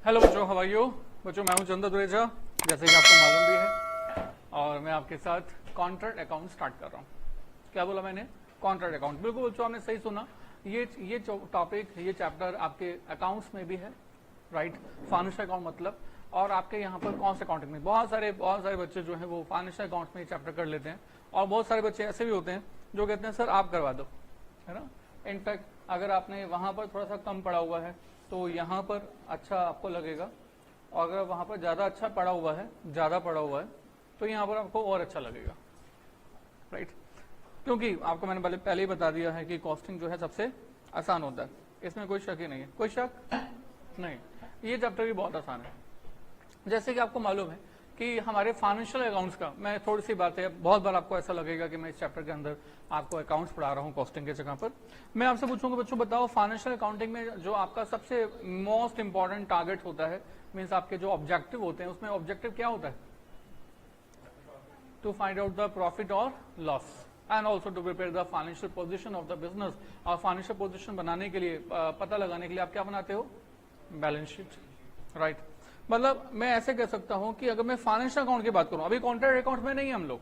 Hello बच्चों, how are you. बच्चों मैं हूं चंद्र दुरेजा, जैसे कि आपको मालूम भी है, और मैं आपके साथ कॉन्ट्रैक्ट अकाउंट स्टार्ट कर रहा हूं। क्या बोला मैंने? Contract account. बिल्कुल बच्चों, आपने सही सुना। ये टॉपिक, ये चैप्टर आपके अकाउंट्स में भी है, राइट। फाइनेंशियल अकाउंट मतलब, और आपके यहाँ पर कॉस्ट अकाउंटिंग में बहुत सारे बच्चे जो है वो फाइनेंशियल अकाउंट्स में चैप्टर कर लेते हैं, और बहुत सारे बच्चे ऐसे भी होते हैं जो कहते हैं सर आप करवा दो, है ना। इनफैक्ट अगर आपने वहां पर थोड़ा सा कम पढ़ा हुआ है तो यहाँ पर अच्छा आपको लगेगा, और अगर वहां पर ज्यादा अच्छा पढ़ा हुआ है, ज्यादा पढ़ा हुआ है, तो यहाँ पर आपको और अच्छा लगेगा, राइट। क्योंकि आपको मैंने पहले ही बता दिया है कि कॉस्टिंग जो है सबसे आसान होता है, इसमें कोई शक ही नहीं है। कोई शक नहीं, ये चैप्टर भी बहुत आसान है। जैसे कि आपको मालूम है कि हमारे फाइनेंशियल अकाउंट्स का, मैं थोड़ी सी बात है, बहुत बार आपको ऐसा लगेगा कि मैं इस चैप्टर के अंदर आपको अकाउंट्स पढ़ा रहा हूँ कॉस्टिंग के जगह पर। मैं आपसे पूछूंगा बच्चों, बताओ फाइनेंशियल अकाउंटिंग में जो आपका सबसे मोस्ट इंपॉर्टेंट टारगेट होता है, मीन्स आपके जो ऑब्जेक्टिव होते हैं, उसमें ऑब्जेक्टिव क्या होता है? To find out the profit और loss, and also to prepare the financial position of the business. और फाइनेंशियल पोजिशन बनाने के लिए, पता लगाने के लिए आप क्या बनाते हो? Balance sheet, right. मतलब मैं ऐसे कह सकता हूं कि अगर मैं फाइनेंशियल अकाउंट की बात करूं, अभी कॉन्ट्रैक्ट अकाउंट में नहीं है हम लोग,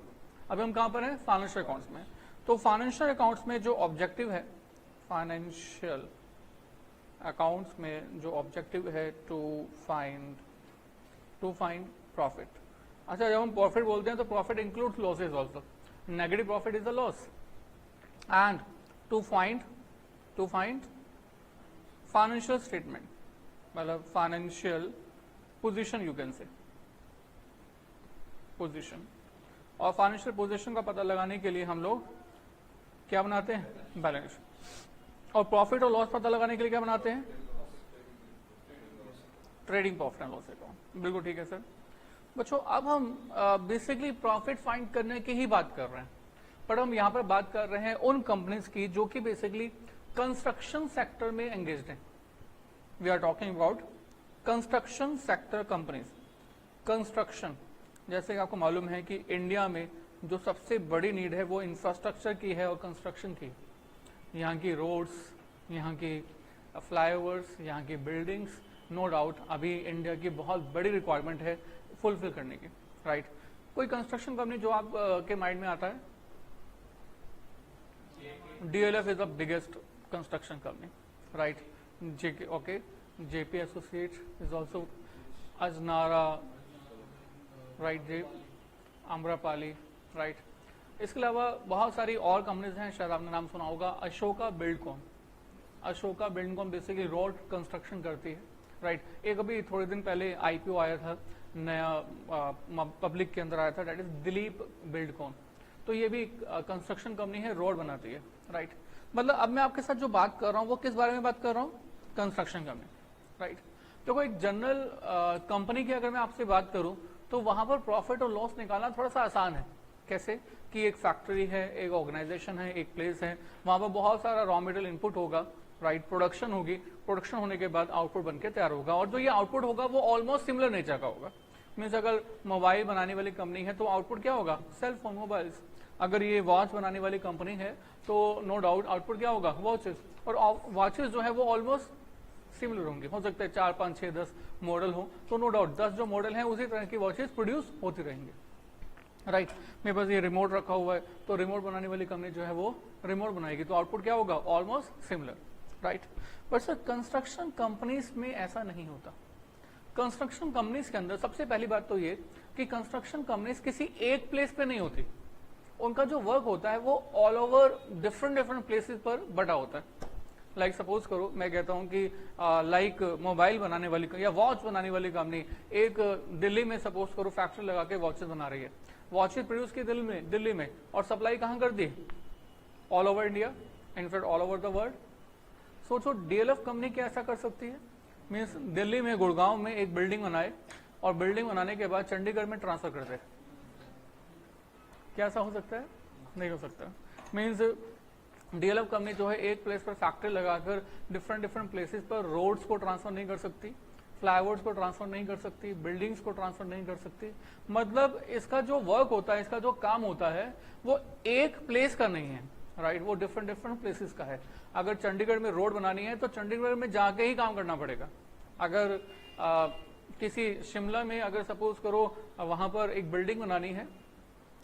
अभी हम कहां पर हैं? फाइनेंशियल अकाउंट्स में। तो फाइनेंशियल अकाउंट्स में जो ऑब्जेक्टिव है, फाइनेंशियल अकाउंट्स में जो ऑब्जेक्टिव है, टू फाइंड प्रॉफिट। अच्छा, जब हम प्रॉफिट बोलते हैं तो profit includes losses also. Negative profit is a loss, and to find financial statement, मतलब financial position, you can say position. और फाइनेंशियल पोजीशन का पता लगाने के लिए हम लोग क्या बनाते हैं? Balance sheet. और प्रॉफिट और लॉस पता लगाने के लिए क्या बनाते हैं? Trading profit and loss account. बिल्कुल ठीक है सर। बच्चों अब हम बेसिकली प्रॉफिट फाइंड करने की ही बात कर रहे हैं, पर हम यहां पर बात कर रहे हैं उन कंपनीज की जो कि बेसिकली कंस्ट्रक्शन सेक्टर में एंगेज्ड हैं। We are talking about construction sector companies. Construction, जैसे कि आपको मालूम है कि इंडिया में जो सबसे बड़ी नीड है वो इंफ्रास्ट्रक्चर की है और कंस्ट्रक्शन की। यहाँ की रोड्स, यहाँ की फ्लाईओवर्स, यहाँ की बिल्डिंग्स, नो डाउट अभी इंडिया की बहुत बड़ी रिक्वायरमेंट है फुलफिल करने की, राइट। कोई कंस्ट्रक्शन कंपनी जो आप के माइंड में आता है? DLF is the biggest construction company, right. JK, okay, JP Associates is also Ajnara, right, Amrapali, right. इसके अलावा बहुत सारी और कंपनीज हैं, शायद आपने नाम सुना होगा, Ashoka Buildcon. Ashoka Buildcon basically road construction करती है, राइट। एक अभी थोड़े दिन पहले IPO आया था, नया पब्लिक के अंदर आया था, दैट इज दिलीप बिल्डकॉन। तो ये भी कंस्ट्रक्शन कंपनी है, रोड बनाती है, राइट। मतलब अब मैं आपके साथ जो बात कर रहा हूँ वो किस बारे में बात कर रहा हूँ? Construction company, right. तो कोई जनरल कंपनी की अगर मैं आपसे बात करूं तो वहां पर प्रॉफिट और लॉस निकालना थोड़ा सा आसान है। कैसे? कि एक फैक्ट्री है, एक ऑर्गेनाइजेशन है, एक प्लेस है, वहां पर बहुत सारा रॉ मटेरियल इनपुट होगा, राइट। प्रोडक्शन होगी, प्रोडक्शन होने के बाद आउटपुट बनके तैयार होगा, और जो ये आउटपुट होगा वो ऑलमोस्ट सिमिलर नेचर का होगा। मीन्स अगर मोबाइल बनाने वाली कंपनी है तो आउटपुट क्या होगा? Cell phone, mobiles. अगर ये वॉच बनाने वाली कंपनी है तो नो डाउट आउटपुट क्या होगा? वॉचेस। और वॉचेस जो है वो ऑलमोस्ट सिमिलर होंगे, हो सकता है 4, 5, 6, 10 मॉडल हो, तो नो डाउट 10 जो मॉडल हैं उसी तरह की वॉचेस प्रोड्यूस होती रहेंगे, राइट। मेरे पास ये रिमोट रखा हुआ है, तो रिमोट बनाने वाली कंपनी जो है वो रिमोट बनाएगी, तो आउटपुट क्या होगा? Almost similar, right. But sir construction companies में ऐसा नहीं होता। कंस्ट्रक्शन कंपनीज के अंदर सबसे पहली बात तो ये कि कंस्ट्रक्शन कंपनीज किसी एक प्लेस पे नहीं होती, उनका जो वर्क होता है वो ऑल ओवर डिफरेंट प्लेसेस पर बटा होता है। लाइक सपोज करो, मैं कहता हूं कि लाइक मोबाइल बनाने वाली या वॉच बनाने वाली कंपनी एक दिल्ली में सपोज करो फैक्ट्री लगा के वॉचेस बना रही है, वॉचेस प्रोड्यूस की दिल्ली में, और सप्लाई कहां कर दी? All over India, in fact all over the world. सोचो DLF कंपनी क्या ऐसा कर सकती है? मीन्स दिल्ली में, गुड़गांव में एक बिल्डिंग बनाए, और बिल्डिंग बनाने के बाद चंडीगढ़ में ट्रांसफर कर दे। क्या ऐसा हो सकता है? नहीं हो सकता। मीन्स DLF कंपनी जो है एक प्लेस पर फैक्ट्री लगाकर डिफरेंट प्लेसेस पर रोड्स को ट्रांसफर नहीं कर सकती, फ्लाईओवर्स को ट्रांसफर नहीं कर सकती, बिल्डिंग्स को ट्रांसफर नहीं कर सकती। मतलब इसका जो वर्क होता है, इसका जो काम होता है वो एक प्लेस का नहीं है, राइट। वो डिफरेंट प्लेसेस का है। अगर चंडीगढ़ में रोड बनानी है तो चंडीगढ़ में जाके ही काम करना पड़ेगा, अगर किसी शिमला में अगर सपोज करो वहां पर एक बिल्डिंग बनानी है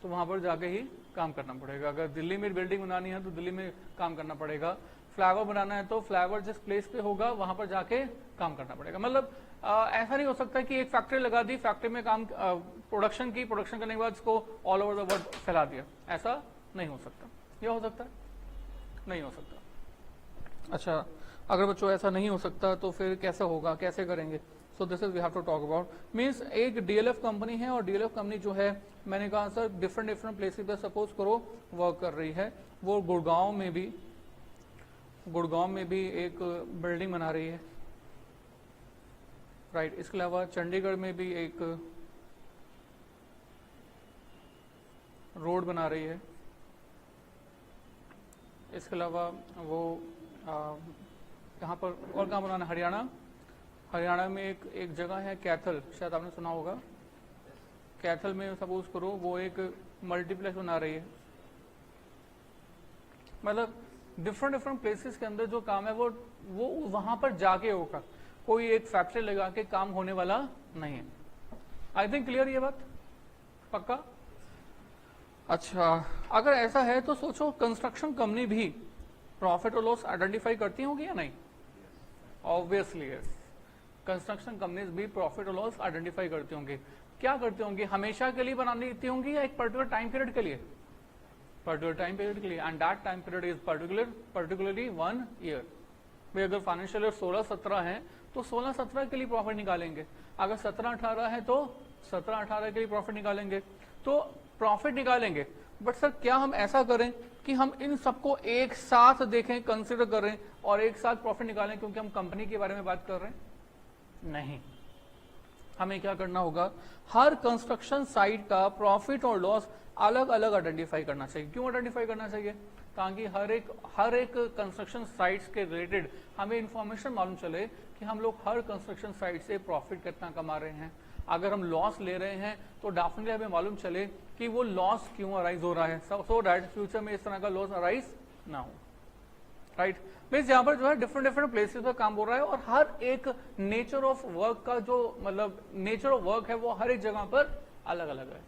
तो वहां पर जाके ही काम करना पड़ेगा। अगर दिल्ली में बिल्डिंग बनानी है तो दिल्ली में काम करना पड़ेगा। फ्लाईओवर बनाना है तो फ्लाईओवर जिस प्लेस पे होगा वहां पर जाके काम करना पड़ेगा। मतलब ऐसा नहीं हो सकता कि एक फैक्ट्री लगा दी, फैक्ट्री में काम प्रोडक्शन की, प्रोडक्शन करने के बाद इसको ऑल ओवर द वर्ल्ड फैला दिया, ऐसा नहीं हो सकता। यह हो सकता है? नहीं हो सकता। अच्छा, अगर बच्चों ऐसा नहीं हो सकता तो फिर कैसे होगा, कैसे करेंगे? So this is we have to talk about. Means एक डीएलएफ कंपनी है और डीएलएफ कंपनी जो है, मैंने कहा सर डिफरेंट डिफरेंट प्लेसेस पे सपोज करो वर्क कर रही है। वो गुड़गांव में भी एक बिल्डिंग बना रही है, राइट। इसके अलावा चंडीगढ़ में भी एक रोड बना रही है। इसके अलावा वो यहाँ पर और कहाँ बनाना, हरियाणा में एक जगह है कैथल, शायद आपने सुना होगा। कैथल में सपोज करो वो एक मल्टीप्लेक्स बना रही है। मतलब डिफरेंट प्लेसेस के अंदर जो काम है वो वहां पर जाके होगा। कोई एक फैक्ट्री लगा के काम होने वाला नहीं है। आई थिंक क्लियर ये बात, पक्का? अच्छा, अगर ऐसा है तो सोचो कंस्ट्रक्शन कंपनी भी प्रॉफिट और लॉस आइडेंटिफाई करती होगी या नहीं? ऑब्वियसली यस, कंस्ट्रक्शन कंपनीज भी प्रॉफिट और लॉस आइडेंटिफाई करती होंगी। क्या करती होंगी? हमेशा के लिए बना देती होंगी या एक पर्टिकुलर टाइम पीरियड के लिए? पर्टिकुलर टाइम पीरियड के लिए, and that time period is particularly 1 year. भाई अगर फाइनेंशियल ईयर 16-17 है तो 16-17 के लिए प्रॉफिट निकालेंगे। अगर 17-18 है तो 17-18 के लिए प्रॉफिट निकालेंगे। तो प्रॉफिट निकालेंगे, बट सर क्या हम ऐसा करें कि हम इन सबको एक साथ देखें, कंसिडर करें और एक साथ प्रॉफिट निकालें क्योंकि हम कंपनी के बारे में बात कर रहे हैं? नहीं, हमें क्या करना होगा, हर कंस्ट्रक्शन साइट का प्रॉफिट और लॉस अलग अलग आइडेंटिफाई करना चाहिए। क्यों आइडेंटिफाई करना चाहिए? ताकि हर एक कंस्ट्रक्शन साइट्स के रिलेटेड हमें इंफॉर्मेशन मालूम चले कि हम लोग हर कंस्ट्रक्शन साइट से प्रॉफिट कितना कमा रहे हैं। अगर हम लॉस ले रहे हैं तो डेफिनेटली हमें मालूम चले कि वो लॉस क्यों अराइज हो रहा है, सो दैट फ्यूचर में इस तरह का लॉस अराइज ना हो, राइट। मीन्स यहाँ पर जो है डिफरेंट प्लेसेस पर काम हो रहा है और हर एक नेचर ऑफ वर्क का जो मतलब नेचर ऑफ वर्क है वो हर एक जगह पर अलग अलग है,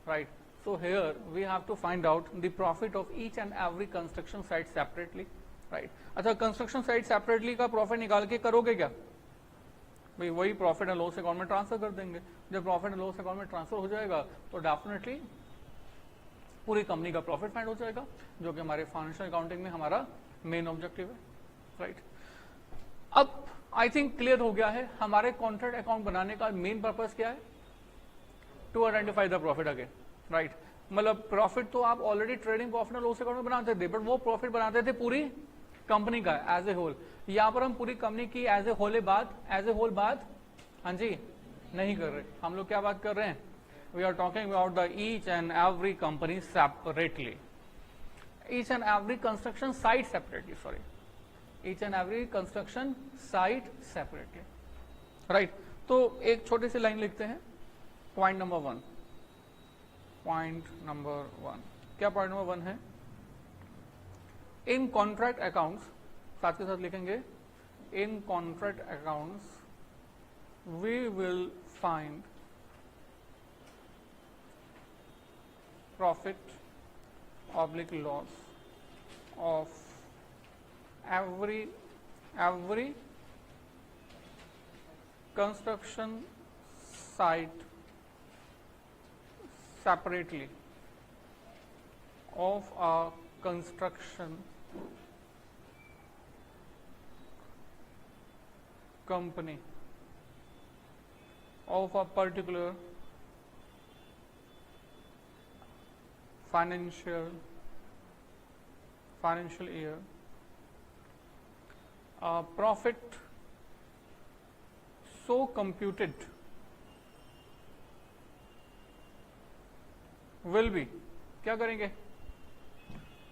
right. So here we have to find out the profit of each and every construction site separately, right? अच्छा, कंस्ट्रक्शन साइट सेपरेटली का प्रॉफिट निकाल के करोगे क्या? भाई वही प्रॉफिट एंड लॉस अकाउंट में ट्रांसफर कर देंगे। जब प्रॉफिट एंड लॉस अकाउंट में ट्रांसफर हो जाएगा तो डेफिनेटली पूरी कंपनी का प्रॉफिट फाइंड हो जाएगा, जो कि हमारे फाइनेंशियल अकाउंटिंग में हमारा मेन ऑब्जेक्टिव है, राइट। अब आई थिंक क्लियर हो गया है हमारे कॉन्ट्रैक्ट अकाउंट बनाने का मेन पर्पज क्या है? To identify the profit again, right. मतलब प्रॉफिट तो आप already trading profit and loss account में बनाते थे, बट वो प्रॉफिट बनाते थे पूरी कंपनी का एज ए होल। यहाँ पर हम पूरी कंपनी की एज ए होल बात हाँ जी नहीं कर रहे। हम लोग क्या बात कर रहे हैं? We are talking about the each and every company separately, each and every construction site separately, sorry, each and every construction site separately, right. तो एक छोटी सी लाइन लिखते हैं, पॉइंट नंबर 1। पॉइंट नंबर 1 क्या पॉइंट नंबर 1 है? इन contract accounts, साथ के साथ लिखेंगे, in contract accounts we will find profit oblique loss of every construction site separately of a construction company of a particular financial year. Profit so computed will be, क्या करेंगे?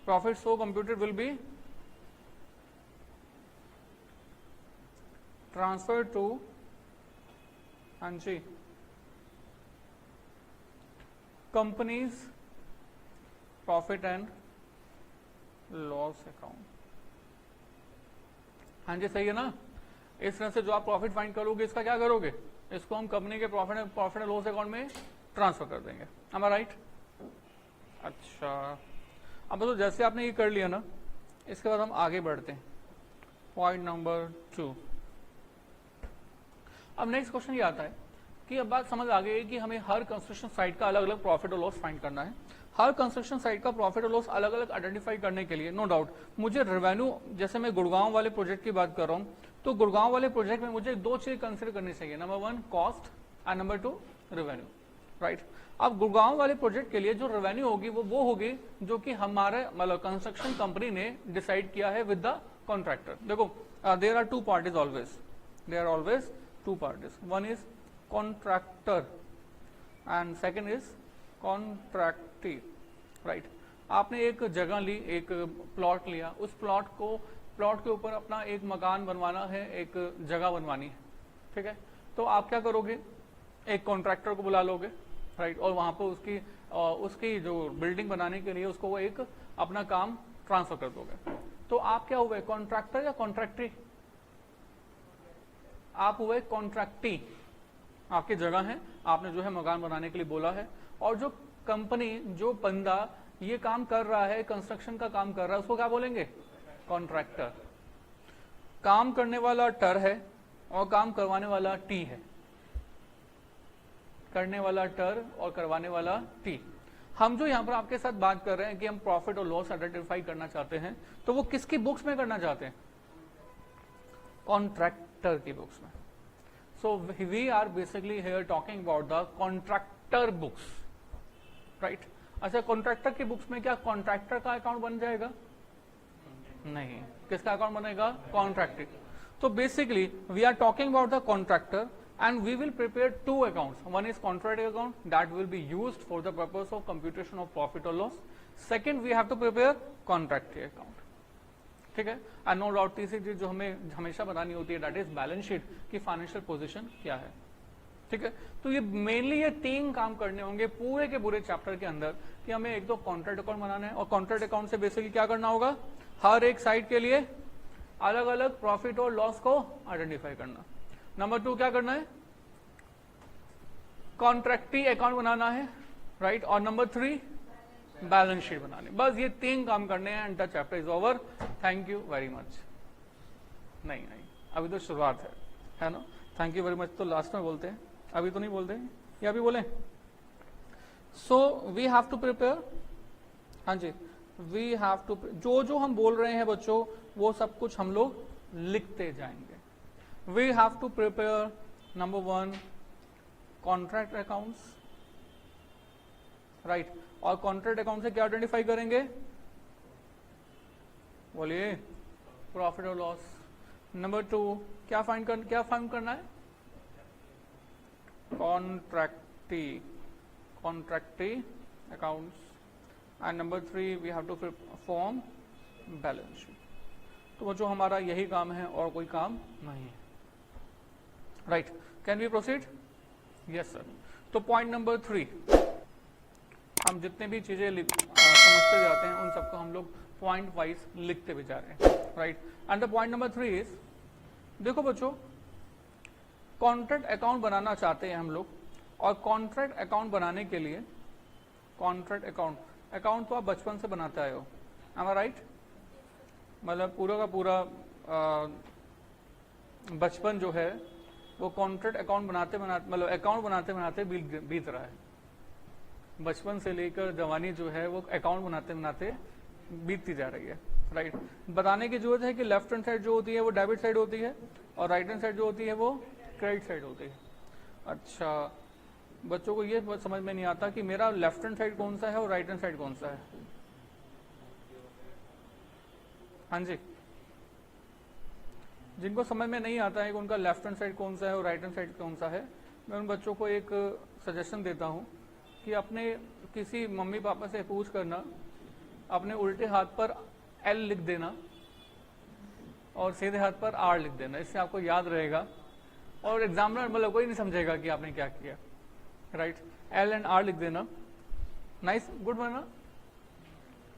Profit so computed will be transfer to, हाँ जी, companies profit and loss account. हाँ जी सही है ना? इस तरह से जो आप प्रॉफिट फाइंड करोगे इसका क्या करोगे, इसको हम कंपनी के प्रॉफिट एंड लॉस अकाउंट में ट्रांसफर कर देंगे। am I right? अच्छा, अब तो जैसे आपने ये कर लिया ना, इसके बाद हम आगे बढ़ते हैं पॉइंट नंबर 2। अब नेक्स्ट क्वेश्चन ये आता है कि अब बात समझ आ गई है कि हमें हर कंस्ट्रक्शन साइट का अलग अलग प्रॉफिट और लॉस फाइंड करना है। हर कंस्ट्रक्शन साइट का प्रॉफिट और लॉस अलग अलग आइडेंटिफाई करने के लिए नो डाउट मुझे रेवेन्यू, जैसे मैं गुड़गांव वाले प्रोजेक्ट की बात कर रहा हूँ, तो गुड़गांव वाले प्रोजेक्ट में मुझे दो चीज कंसिडर करनी चाहिए, number 1 cost and number 2 revenue, right. अब गुड़गांव वाले प्रोजेक्ट के लिए जो रेवेन्यू होगी वो होगी जो कि हमारे मतलब कंस्ट्रक्शन कंपनी ने डिसाइड किया है विद द कॉन्ट्रैक्टर। देखो there are two parties always, there are always two parties, one is contractor and second is contractee, right. आपने एक जगह ली, एक प्लॉट लिया, उस प्लॉट के ऊपर अपना एक मकान बनवाना है, एक जगह बनवानी है, ठीक है। तो आप क्या करोगे, एक कॉन्ट्रैक्टर को बुला लोगे, राइट, और वहां पर उसकी जो बिल्डिंग बनाने के लिए उसको वो एक अपना काम ट्रांसफर कर दोगे। तो आप क्या हुए, कॉन्ट्रैक्टर या कॉन्ट्रैक्टी? आप हुए कॉन्ट्रैक्टी। आपकी जगह है, आपने जो है मकान बनाने के लिए बोला है, और जो कंपनी, जो बंदा ये काम कर रहा है, कंस्ट्रक्शन का काम कर रहा है, उसको क्या बोलेंगे, कॉन्ट्रैक्टर। काम करने वाला टर है और काम करवाने वाला टी है, करने वाला टर और करवाने वाला टी। हम जो यहाँ पर आपके साथ बात कर रहे हैं कि हम प्रॉफिट और लॉस आइडेंटिफाई करना चाहते हैं, तो वो किसकी बुक्स में करना चाहते हैं, कॉन्ट्रैक्टर की बुक्स में। So we are basically here talking about the contractor books, right. अच्छा, कॉन्ट्रैक्टर की बुक्स में क्या कॉन्ट्रैक्टर का अकाउंट बन जाएगा? नहीं, किसका अकाउंट बनेगा, कॉन्ट्रैक्टर। तो basically we are talking about the contractor and we will prepare two accounts. One is contract account that will be used for the purpose of computation of profit or loss. Second, we have to prepare contract account. ठीक है। and no doubt तीसरी चीज जो हमें हमेशा बतानी होती है, that is बैलेंस शीट की फाइनेंशियल पोजीशन क्या है, ठीक है। तो ये मेनली ये तीन काम करने होंगे पूरे के पूरे चैप्टर के अंदर, कि हमें एक तो कॉन्ट्रैक्ट अकाउंट बनाना है, और कॉन्ट्रैक्ट अकाउंट से बेसिकली क्या करना होगा, हर एक साइड के लिए अलग अलग प्रॉफिट और लॉस को आइडेंटिफाई करना। नंबर 2 क्या करना है, कॉन्ट्रैक्टी अकाउंट बनाना है, राइट, और नंबर 3 बैलेंस शीट बनानी। बस ये तीन काम करने हैं and the chapter is over. Thank you very much. नहीं, अभी तो शुरुआत है ना। थैंक यू वेरी मच तो लास्ट में बोलते हैं, अभी तो नहीं बोलते हैं, या अभी बोले। So we have to prepare, हाँ जी, वी हैव टू, जो हम बोल रहे हैं बच्चों वो सब कुछ हम लोग लिखते जाएंगे। We have to prepare number 1 contract accounts, right, और कॉन्ट्रैक्ट अकाउंट से क्या आइडेंटिफाई करेंगे, बोलिए, प्रॉफिट और लॉस। नंबर 2 क्या फाइंड करना है, contractee accounts, and number 3 we have to form balance sheet. तो जो हमारा यही काम है और कोई काम नहीं है, right. Can we proceed? Yes sir. तो पॉइंट नंबर 3, हम जितने भी चीजें समझते जाते हैं उन सबको हम लोग पॉइंट वाइज लिखते भी जा रहे हैं, right. And the point number 3 is, देखो बच्चों, कॉन्ट्रैक्ट अकाउंट बनाना चाहते हैं हम लोग, और कॉन्ट्रैक्ट अकाउंट बनाने के लिए, कॉन्ट्रैक्ट अकाउंट तो आप बचपन से बनाते आए हो, एम आई राइट? मतलब पूरा का पूरा बचपन जो है वो कॉन्ट्रैक्ट अकाउंट बनाते मतलब अकाउंट बनाते बीत रहा है। बचपन से लेकर जवानी जो है वो अकाउंट बनाते बीतती जा रही है, राइट। बताने की जरूरत है कि लेफ्ट हैंड साइड जो होती है वो डेबिट साइड होती है, और राइट हैंड साइड जो होती है वो क्रेडिट साइड होती है। अच्छा, बच्चों को ये समझ में नहीं आता कि मेरा लेफ्ट हैंड साइड कौन सा है और राइट हैंड साइड कौन सा है। हाँ जी, जिनको समझ में नहीं आता है कि उनका लेफ्ट हैंड साइड कौन सा है और राइट हैंड साइड कौन सा है, मैं उन बच्चों को एक सजेशन देता हूं कि अपने किसी मम्मी पापा से पूछ करना, अपने उल्टे हाथ पर एल लिख देना और सीधे हाथ पर आर लिख देना, इससे आपको याद रहेगा और एग्जामिनर मतलब कोई नहीं समझेगा कि आपने क्या किया, राइट। एल एंड आर लिख देना, नाइस, गुड बना।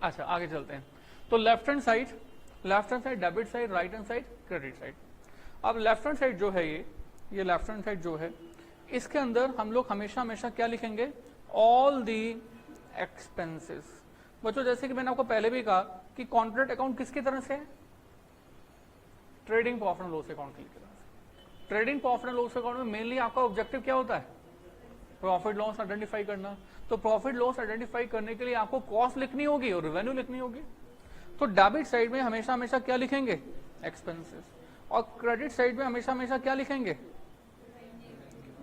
अच्छा, आगे चलते हैं। तो left hand side debit side, right hand side credit side. अब लेफ्ट हैंड साइड जो है ये लेफ्ट हैंड साइड जो है, इसके अंदर हम लोग हमेशा हमेशा क्या लिखेंगे, ऑल दी एक्सपेंसेस। बच्चों जैसे कि मैंने आपको पहले भी कहा कि कॉन्ट्रैक्ट अकाउंट किसकी तरह से है, trading profit and loss account की तरह से। Trading profit and loss account में मेनली आपका ऑब्जेक्टिव क्या होता है, प्रॉफिट लॉस आइडेंटिफाई करना। तो प्रॉफिट लॉस आइडेंटिफाई करने के लिए आपको कॉस्ट लिखनी होगी और रेवेन्यू लिखनी होगी। तो डेबिट साइड में हमेशा हमेशा क्या लिखेंगे, एक्सपेंसेस, और क्रेडिट साइड में हमेशा हमेशा क्या लिखेंगे,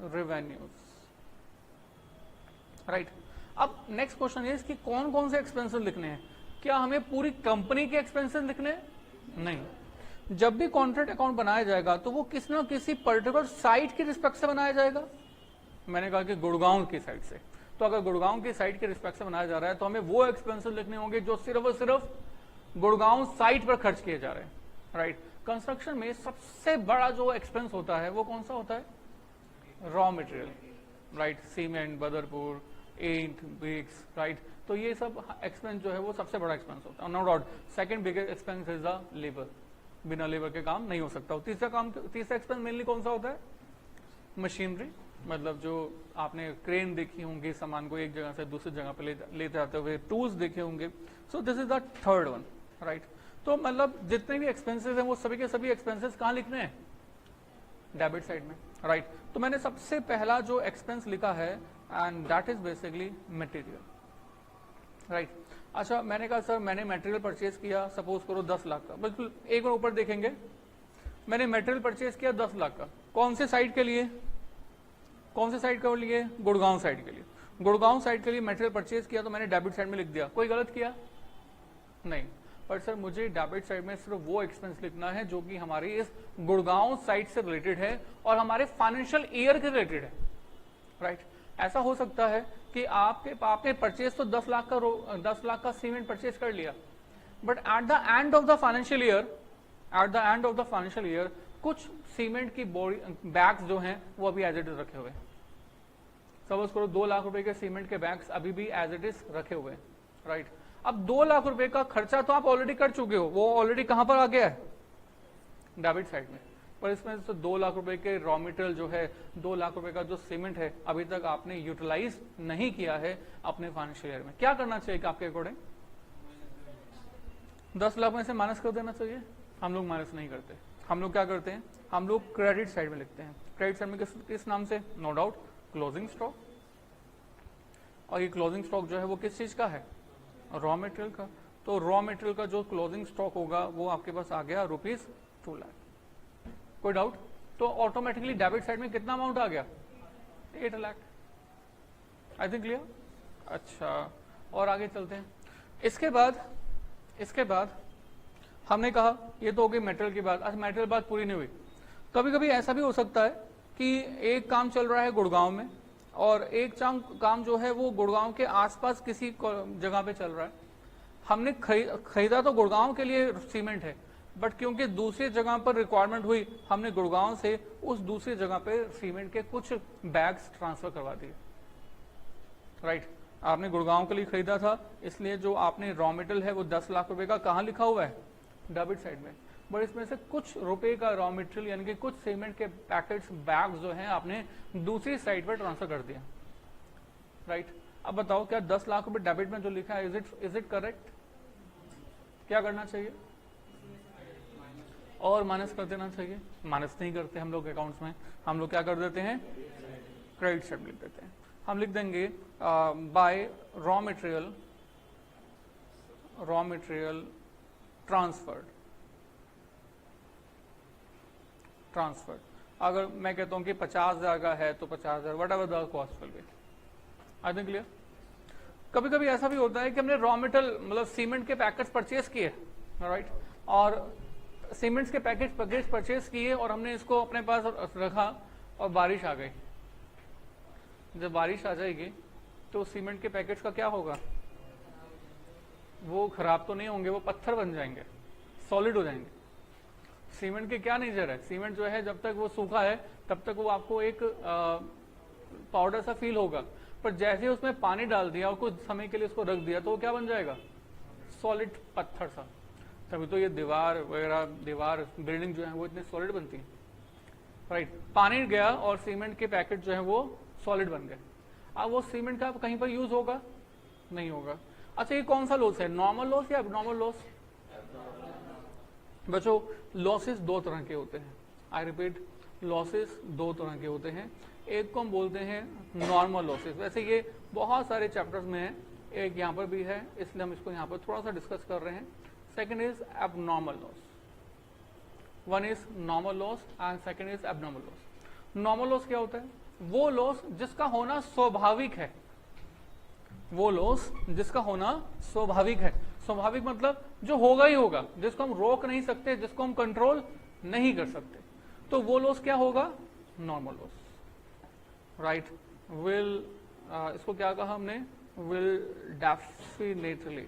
रेवेन्यूज, राइट। अब नेक्स्ट क्वेश्चन ये कि कौन कौन से एक्सपेंसेस लिखने हैं, क्या हमें पूरी कंपनी के एक्सपेंसेस लिखने हैं, नहीं। जब भी कॉन्ट्रैक्ट अकाउंट बनाया जाएगा तो वो किसी न किसी पर्टिकुलर साइट की रिस्पेक्ट से बनाया जाएगा। मैंने कहा कि गुड़गांव की साइड से, तो अगर गुड़गांव की साइट के रिस्पेक्ट से बनाया जा रहा है तो हमें वो एक्सपेंसेस लिखने होंगे जो सिर्फ और सिर्फ गुड़गांव साइट पर खर्च किए जा रहे हैं, राइट। कंस्ट्रक्शन में सबसे बड़ा जो एक्सपेंस होता है वो कौन सा होता है, raw material, right. Cement, Badarpur, ईंट, ब्रिक्स, राइट। तो ये सब एक्सपेंस जो है वो सबसे बड़ा एक्सपेंस होता है, no doubt. Second biggest expense is the labour, बिना लेबर के काम नहीं हो सकता। तीसरा एक्सपेंस मेनली कौन सा होता है, मशीनरी, मतलब जो आपने क्रेन देखी होंगी सामान को एक जगह से दूसरी जगह पे ले जाते हुए, टूल्स देखे होंगे। सो this is the third one, right. तो मतलब जितने भी एक्सपेंसेस हैं वो सभी के सभी एक्सपेंसेस कहाँ लिखने हैं, डेबिट साइड में, राइट। तो मैंने सबसे पहला जो एक्सपेंस लिखा है and that is basically material, right. अच्छा, मैंने कहा सर मैंने मटेरियल परचेज किया, सपोज करो 10 लाख का, बिल्कुल एक बार ऊपर देखेंगे, मैंने मटेरियल परचेज किया 10 लाख का, कौन से साइड के लिए, कौन से साइड के लिए, गुड़गांव साइड के लिए। गुड़गांव साइड के लिए मटेरियल परचेज किया तो मैंने डेबिट साइड में लिख दिया, कोई गलत किया नहीं। पर सर मुझे डेबिट साइड में सिर्फ वो एक्सपेंस लिखना है जो कि हमारी इस गुड़गांव साइड से रिलेटेड है और हमारे फाइनेंशियल ईयर के रिलेटेड है, राइट। ऐसा हो सकता है कि आपने परचेज तो 10 लाख का सीमेंट परचेज कर लिया, but at the end of the financial year कुछ सीमेंट की बॉडी बैग्स जो हैं वो अभी एज इट इज रखे हुए हैं। सपोज करो 2 लाख रुपए के सीमेंट के बैग्स अभी भी एज इट इज रखे हुए हैं, राइट। अब 2 लाख रुपए का खर्चा तो आप ऑलरेडी कर चुके हो, वो ऑलरेडी कहां पर आ गया है, डेबिट साइड में। पर इसमें तो 2 लाख रुपए के रॉ मटेरियल जो है, 2 लाख रुपए का जो सीमेंट है अभी तक आपने यूटिलाइज नहीं किया है अपने फाइनेंशियल ईयर में। क्या करना चाहिए आपके अकॉर्डिंग, 10 लाख में से माइनस कर देना चाहिए। हम लोग माइनस नहीं करते, हम लोग क्या करते हैं, हम लोग क्रेडिट साइड में लिखते हैं। क्रेडिट साइड में किस नाम से, नो डाउट क्लोजिंग स्टॉक। और ये क्लोजिंग स्टॉक जो है वो किस चीज का है, रॉ मटेरियल का। तो रॉ मटेरियल का जो क्लोजिंग स्टॉक होगा वो आपके पास आ गया ₹2 लाख, कोई डाउट। तो ऑटोमेटिकली डेबिट साइड में कितना अमाउंट आ गया, 8 लाख। आई थिंक क्लियर। अच्छा, और आगे चलते हैं। इसके बाद हमने कहा ये तो हो गई मटेरियल की बात। अच्छा, मटेरियल बात पूरी नहीं हुई। कभी कभी ऐसा भी हो सकता है कि एक काम चल रहा है गुड़गांव में और एक काम जो है वो गुड़गांव के आसपास किसी जगह पे चल रहा है। हमने खरीदा तो गुड़गांव के लिए सीमेंट है, बट क्योंकि दूसरी जगह पर रिक्वायरमेंट हुई, हमने गुड़गांव से उस दूसरी जगह पे सीमेंट के कुछ बैग्स ट्रांसफर करवा दिए, राइट। आपने गुड़गांव के लिए खरीदा था, इसलिए जो आपने रॉ मटेरियल है वो 10 लाख रुपए का कहाँ लिखा हुआ है, डेबिट साइड में। बट इसमें से कुछ रुपए का रॉ मटेरियल यानी कि कुछ सीमेंट के पैकेट्स, बैग्स जो हैं आपने दूसरी साइड पर ट्रांसफर कर दिया, राइट। अब बताओ क्या 10 लाख रुपए डेबिट में जो लिखा है इज इट करेक्ट, क्या करना चाहिए, और माइनस कर देना चाहिए। माइनस नहीं करते हम लोग अकाउंट्स में, हम लोग क्या कर देते हैं, क्रेडिट साइड लिख देते हैं। हम लिख देंगे बाय रॉ मटेरियल ट्रांसफर्ड। अगर मैं कहता हूं कि 50,000 का है तो 50,000, what ever the cost will be. I think clear. कभी कभी ऐसा भी होता है कि हमने रॉ मटेरियल मतलब सीमेंट के पैकेट्स परचेज किए, राइट, और सीमेंट्स के पैकेट्स परचेज किए और हमने इसको अपने पास रखा और बारिश आ गई। जब बारिश आ जाएगी तो सीमेंट के पैकेट्स का क्या होगा, वो खराब तो नहीं होंगे, वो पत्थर बन जाएंगे, सॉलिड हो जाएंगे। सीमेंट के क्या नेचर है, सीमेंट जो है जब तक वो सूखा है तब तक वो आपको एक पाउडर सा फील होगा, पर जैसे ही उसमें पानी डाल दिया और कुछ समय के लिए उसको रख दिया तो वो क्या बन जाएगा, सॉलिड पत्थर सा। तभी तो ये दीवार बिल्डिंग जो है वो इतनी सॉलिड बनती है, राइट। पानी गया और सीमेंट के पैकेट जो है वो सॉलिड बन गए। अब वो सीमेंट का कहीं पर यूज होगा? नहीं होगा। अच्छा, ये कौन सा लॉस है, नॉर्मल लॉस या एबनॉर्मल लॉस? बच्चों, लॉसेस दो तरह के होते हैं। आई रिपीट, लॉसेस दो तरह के होते हैं। एक को हम बोलते हैं नॉर्मल लॉसेस। वैसे ये बहुत सारे चैप्टर्स में है, एक यहाँ पर भी है, इसलिए हम इसको यहाँ पर थोड़ा सा डिस्कस कर रहे हैं। Second is abnormal loss. One is normal loss and second is abnormal loss. Normal loss क्या होता है? वो लॉस जिसका होना स्वाभाविक है, वो लॉस जिसका होना स्वाभाविक है। स्वाभाविक मतलब जो होगा ही होगा, जिसको हम रोक नहीं सकते, जिसको हम कंट्रोल नहीं कर सकते, तो वो लॉस क्या होगा? Normal loss, right. विल इसको क्या कहा हमने? Will definitely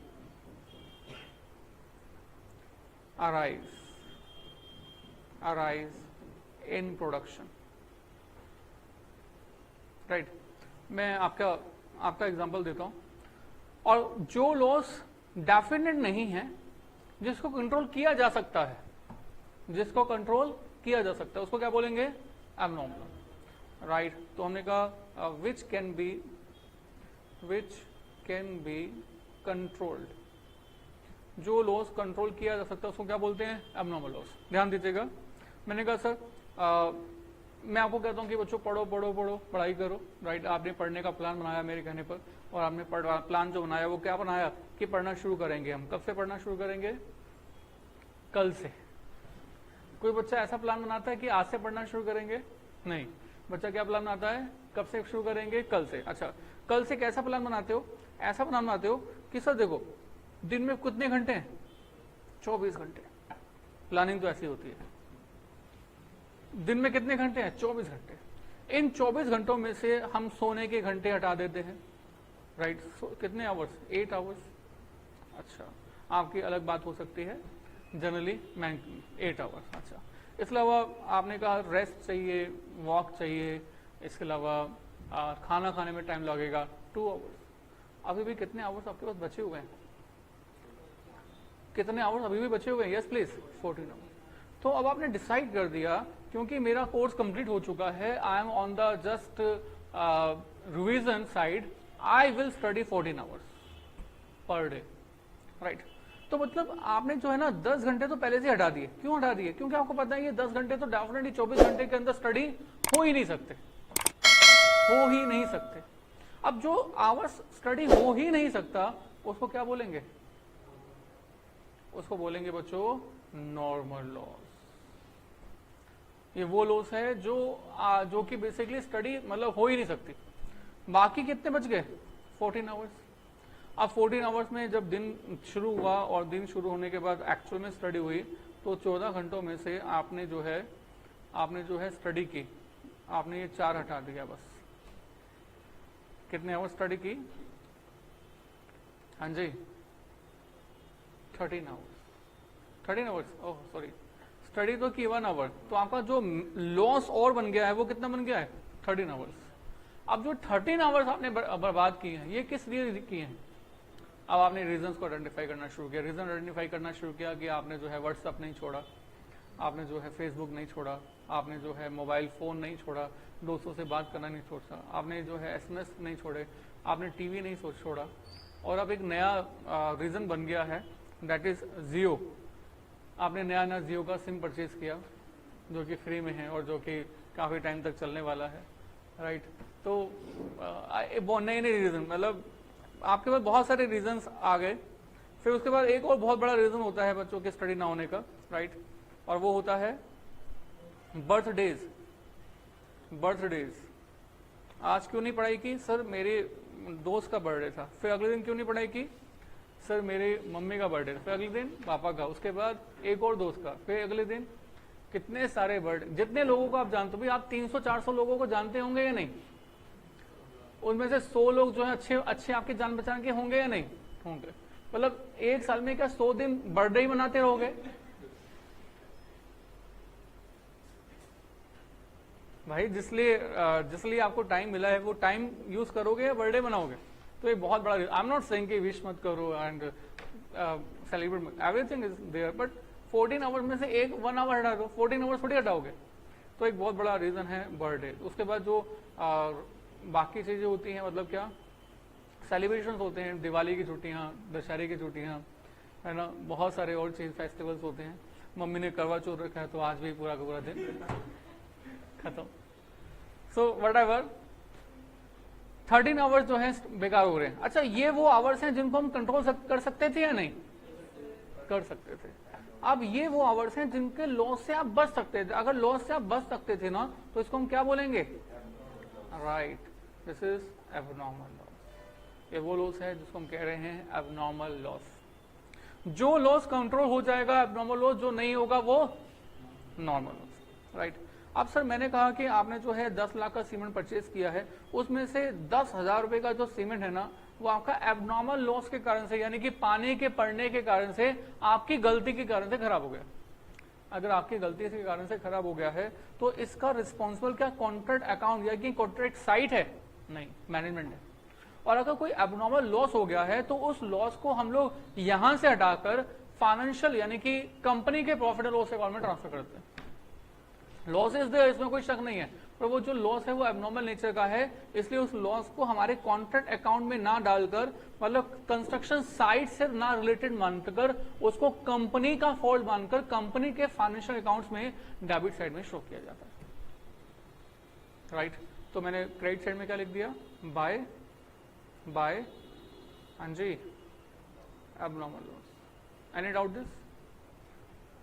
arise in production, right. मैं आपका एग्जांपल देता हूं। और जो लॉस डेफिनेट नहीं है, जिसको कंट्रोल किया जा सकता है, जिसको कंट्रोल किया जा सकता है, उसको क्या बोलेंगे? Abnormal, right. तो हमने कहा विच कैन बी कंट्रोल्ड। जो लॉस कंट्रोल किया जा सकता है उसको क्या बोलते हैं? Abnormal loss. ध्यान दीजिएगा, मैंने कहा सर मैं आपको कहता हूं कि बच्चों पढ़ो पढ़ो पढ़ो, पढ़ाई करो, राइट। आपने पढ़ने का प्लान बनाया मेरे कहने पर, और आपने प्लान जो बनाया वो क्या बनाया कि पढ़ना शुरू करेंगे हम। कब से पढ़ना शुरू करेंगे? कल से। कोई बच्चा ऐसा प्लान बनाता है कि आज से पढ़ना शुरू करेंगे? नहीं। बच्चा क्या प्लान बनाता है? कब से शुरू करेंगे? कल से। अच्छा, कल से कैसा प्लान बनाते हो? ऐसा प्लान बनाते हो कि सर देखो दिन में कितने घंटे हैं? 24 घंटे। प्लानिंग तो ऐसी होती है। दिन में कितने घंटे हैं? 24 घंटे। इन 24 घंटों में से हम सोने के घंटे हटा देते हैं, राइट। कितने आवर्स? 8 आवर्स। अच्छा, आपकी अलग बात हो सकती है, जनरली 8 आवर्स। अच्छा, इसके अलावा आपने कहा रेस्ट चाहिए, वॉक चाहिए, इसके अलावा खाना खाने में टाइम लगेगा 2 आवर्स। अभी भी कितने आवर्स आपके पास बचे हुए हैं? कितने आवर्स अभी भी बचे हुए हैं? Yes please, 14 hours. तो अब आपने डिसाइड कर दिया, क्योंकि मेरा कोर्स कंप्लीट हो चुका है, I am on the just revision side, I will study 14 hours per day, right. तो मतलब आपने जो है ना 10 घंटे तो पहले से हटा दिए। क्यों हटा दिए? क्योंकि आपको पता है ये 10 घंटे तो डेफिनेटली 24 घंटे के अंदर स्टडी हो ही नहीं सकते, हो ही नहीं सकते। अब जो आवर्स स्टडी हो ही नहीं सकता उसको क्या बोलेंगे? उसको बोलेंगे बच्चों नॉर्मल लॉस। ये वो लॉस है जो कि बेसिकली स्टडी मतलब हो ही नहीं सकती। बाकी कितने बच गए? 14 आवर्स। अब 14 आवर्स में जब दिन शुरू हुआ और दिन शुरू होने के बाद एक्चुअल में स्टडी हुई, तो 14 घंटों में से आपने जो है स्टडी की, आपने ये 4 हटा दिया बस। कितने आवर्स स्टडी की? हाँ जी, 13 hours. 13 hours, oh sorry, study तो की 1 आवर। तो आपका जो लॉस और बन गया है वो कितना बन गया है? 13 आवर्स। अब जो 13 आवर्स आपने बर्बाद किए हैं, ये किस लिए किए हैं? अब आपने रीजंस को आइडेंटिफाई करना शुरू किया। रीजन आइडेंटिफाई करना शुरू किया कि आपने जो है व्हाट्सएप नहीं छोड़ा, आपने जो है फेसबुक नहीं छोड़ा, आपने जो है मोबाइल फोन नहीं छोड़ा, दोस्तों से बात करना नहीं छोड़ा, आपने जो है एसएमएस नहीं छोड़े, आपने टीवी नहीं छोड़ा, और अब एक नया रीजन बन गया है, दैट इज जियो। आपने नया जियो का सिम परचेज किया जो कि फ्री में है और जो कि काफी टाइम तक चलने वाला है, राइट। तो नए नए रीजन, मतलब आपके पास बहुत सारे रीजंस आ गए। फिर उसके बाद एक और बहुत बड़ा रीजन होता है बच्चों के स्टडी ना होने का, राइट, और वो होता है बर्थडेज। बर्थडेज, आज क्यों नहीं पढ़ाई की? सर मेरे दोस्त का बर्थडे था। फिर अगले दिन क्यों नहीं पढ़ाई की? सर मेरे मम्मी का बर्थडे था। फिर अगले दिन पापा का, उसके बाद एक और दोस्त का, फिर अगले दिन कितने सारे बर्थडे। जितने लोगों को आप जानते हो, भाई आप 300-400 लोगों को जानते होंगे या नहीं? उनमें से 100 लोग जो है अच्छे आपके जान पहचान के होंगे या नहीं होंगे? मतलब एक साल में क्या 100 दिन बर्थडे ही मनाते रहोगे? भाई जिसलिए आपको टाइम मिला है वो टाइम यूज करोगे या बर्थडे बनाओगे? तो ये बहुत बड़ा, आई एम नॉट सेइंग कि विश मत करो and celebrate, everything is there, but 14 hours में से 1 आवर हटा दो, 14 आवर्स थोड़ी हटाओगे। तो एक बहुत बड़ा रीजन है बर्थडे। उसके बाद जो बाकी चीजें होती हैं, मतलब क्या सेलिब्रेशन होते हैं, दिवाली की छुट्टियां, दशहरे की छुट्टियां, है ना, बहुत सारे और चीज फेस्टिवल्स होते हैं। मम्मी ने करवा चौथ रखा है तो आज भी पूरा का पूरा दिन खत्म। सो वट एवर 13 आवर्स जो है बेकार हो रहे हैं। अच्छा, ये वो आवर्स हैं जिनको हम कंट्रोल कर सकते थे या नहीं कर सकते थे। अब ये वो आवर्स हैं जिनके लॉस से आप बच सकते थे। अगर लॉस से आप बच सकते थे ना तो इसको हम क्या बोलेंगे, right, this is abnormal loss. ये वो लॉस है जिसको हम कह रहे हैं एबनॉर्मल लॉस। जो लॉस कंट्रोल हो जाएगा एबनॉर्मल लॉस, जो नहीं होगा वो नॉर्मल लॉस, राइट। अब सर मैंने कहा कि आपने जो है 10 लाख का सीमेंट परचेज किया है, उसमें से 10,000 रुपए का जो सीमेंट है ना वो आपका एबनॉर्मल लॉस के कारण से, यानी कि पानी के पड़ने के कारण से, आपकी गलती के कारण से खराब हो गया। अगर आपकी गलती के कारण से खराब हो गया है तो इसका रिस्पॉन्सिबल क्या कॉन्ट्रैक्ट अकाउंट या कि कॉन्ट्रैक्ट साइट है? नहीं, मैनेजमेंट है। और अगर कोई एबनॉर्मल लॉस हो गया है तो उस लॉस को हम लोग यहां से हटाकर फाइनेंशियल यानी कि कंपनी के प्रॉफिट एंड लॉस अकाउंट में ट्रांसफर करते हैं। लॉस इज देयर, इसमें कोई शक नहीं है, पर वो जो लॉस है वो एबनॉर्मल नेचर का है, इसलिए उस लॉस को हमारे कॉन्ट्रैक्ट अकाउंट में ना डालकर, मतलब कंस्ट्रक्शन साइट से ना रिलेटेड मानकर, उसको कंपनी का फॉल्ट मानकर कंपनी के फाइनेंशियल अकाउंट्स में डेबिट साइड में शो किया जाता है, राइट। तो मैंने क्रेडिट साइड में क्या लिख दिया, बाय हाँ जी abnormal loss. Any doubt this?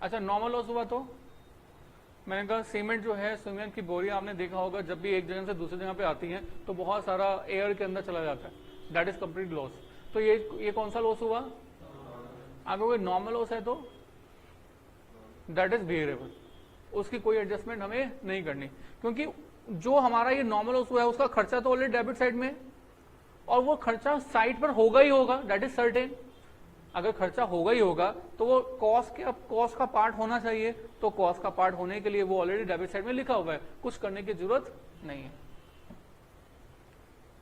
अच्छा, नॉर्मल लॉस हुआ तो मैंने कहा सीमेंट जो है, सीमेंट की बोरियां आपने देखा होगा जब भी एक जगह से दूसरी जगह पे आती हैं तो बहुत सारा एयर के अंदर चला जाता है, दैट इज कंप्लीट लॉस। तो ये कौन सा लॉस हुआ? अगर कोई नॉर्मल लॉस है तो दैट इज बिहेवियरेबल, उसकी कोई एडजस्टमेंट हमें नहीं करनी, क्योंकि जो हमारा ये नॉर्मल लॉस हुआ है उसका खर्चा तो ऑलरेडी डेबिट साइड में, और वो खर्चा साइट पर होगा ही होगा, दैट इज सर्टेन। अगर खर्चा होगा ही होगा तो वो कॉस्ट का पार्ट होना चाहिए, तो कॉस्ट का पार्ट होने के लिए वो ऑलरेडी डेबिट साइड में लिखा हुआ है, कुछ करने की जरूरत नहीं है,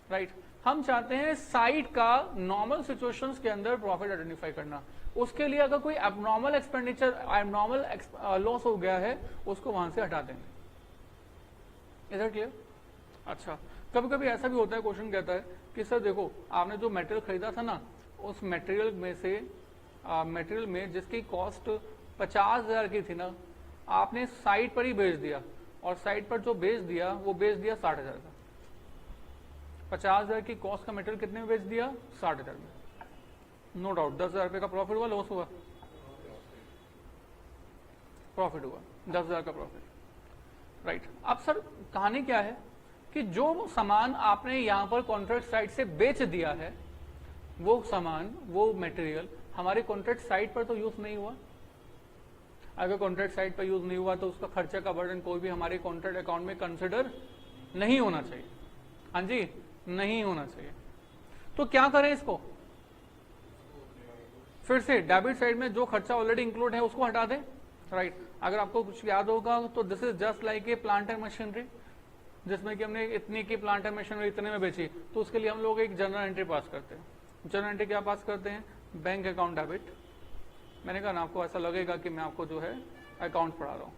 राइट। हम चाहते हैं साइट का नॉर्मल सिचुएशंस के अंदर प्रॉफिट आइडेंटिफाई करना, उसके लिए अगर कोई एबनॉर्मल एक्सपेंडिचर, एबनॉर्मल लॉस हो गया है उसको वहां से हटा देंगे। Is that clear? अच्छा, कभी कभी ऐसा भी होता है, क्वेश्चन कहता है कि सर देखो आपने जो मटेरियल खरीदा था ना, उस मटेरियल में जिसकी कॉस्ट 50,000 की थी ना, आपने साइट पर ही बेच दिया, और साइट पर जो बेच दिया वो बेच दिया 60,000 का। 50,000 की कॉस्ट का मटेरियल कितने में बेच दिया? 60,000 में। नो डाउट 10,000 रुपए का प्रॉफिट हुआ, लॉस हुआ? प्रॉफिट हुआ, 10,000 का प्रॉफिट, राइट। अब सर कहानी क्या है कि जो सामान आपने यहां पर कॉन्ट्रैक्ट साइट से बेच दिया है, वो सामान, वो मटेरियल हमारे कॉन्ट्रैक्ट साइट पर तो यूज नहीं हुआ। अगर कॉन्ट्रैक्ट साइट पर यूज नहीं हुआ तो उसका खर्चे का बर्डन कोई भी हमारे कॉन्ट्रैक्ट अकाउंट में कंसिडर नहीं होना चाहिए। हाँ जी, नहीं होना चाहिए। तो क्या करें इसको? फिर से डेबिट साइड में जो खर्चा ऑलरेडी इंक्लूड है उसको हटा दें, राइट। अगर आपको कुछ याद होगा तो this is just like a plant and machinery, जिसमें कि हमने इतनी की प्लांट एंड मशीनरी इतने में बेची, तो उसके लिए हम लोग एक जर्नल एंट्री पास करते हैं। जर्नल एंट्री क्या पास करते हैं? Bank account debit. मैंने कहा ना, आपको ऐसा लगेगा कि मैं आपको जो है अकाउंट पढ़ा रहा हूँ,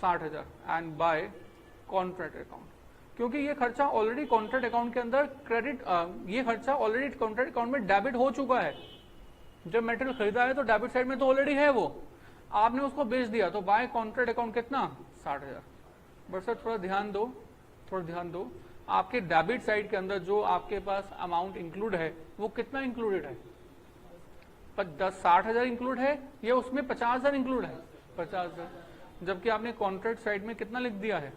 60,000 एंड बाय कॉन्ट्रैक्ट अकाउंट, क्योंकि ये खर्चा ऑलरेडी कॉन्ट्रैक्ट अकाउंट के अंदर क्रेडिट, ये खर्चा ऑलरेडी कॉन्ट्रैक्ट अकाउंट में डेबिट हो चुका है। जब मटेरियल खरीदा है तो डेबिट साइड में तो ऑलरेडी है, वो आपने उसको बेच दिया, तो बाय कॉन्ट्रैक्ट अकाउंट कितना? 60,000। बट सर थोड़ा ध्यान दो, आपके डेबिट साइड के अंदर जो आपके पास अमाउंट इंक्लूड है वो कितना इंक्लूडेड है? 60,000 इंक्लूड है या उसमें 50,000 इंक्लूड है? 50,000। जबकि आपने कॉन्ट्रैक्ट साइड में कितना लिख दिया है?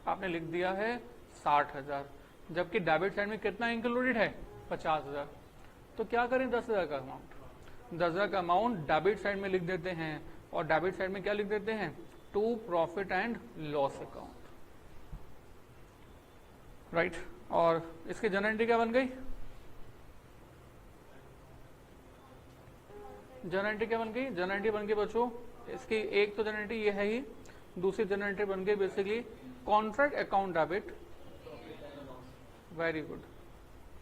आपने लिख दिया है 60,000, जबकि डेबिट साइड में कितना इंक्लूडेड है? 50,000। तो क्या करें? 10,000 का अमाउंट, 10,000 का अमाउंट डेबिट साइड में लिख देते हैं, और डेबिट साइड में क्या लिख देते हैं? To profit and loss account, right. और इसकी जनरल एंट्री क्या बन गई? जनरल एंट्री क्या बन गई? जनरल एंट्री बन गई बच्चों, इसकी एक तो जनरल एंट्री ये है ही, दूसरी जनरल एंट्री बन गई basically contract account debit, very good,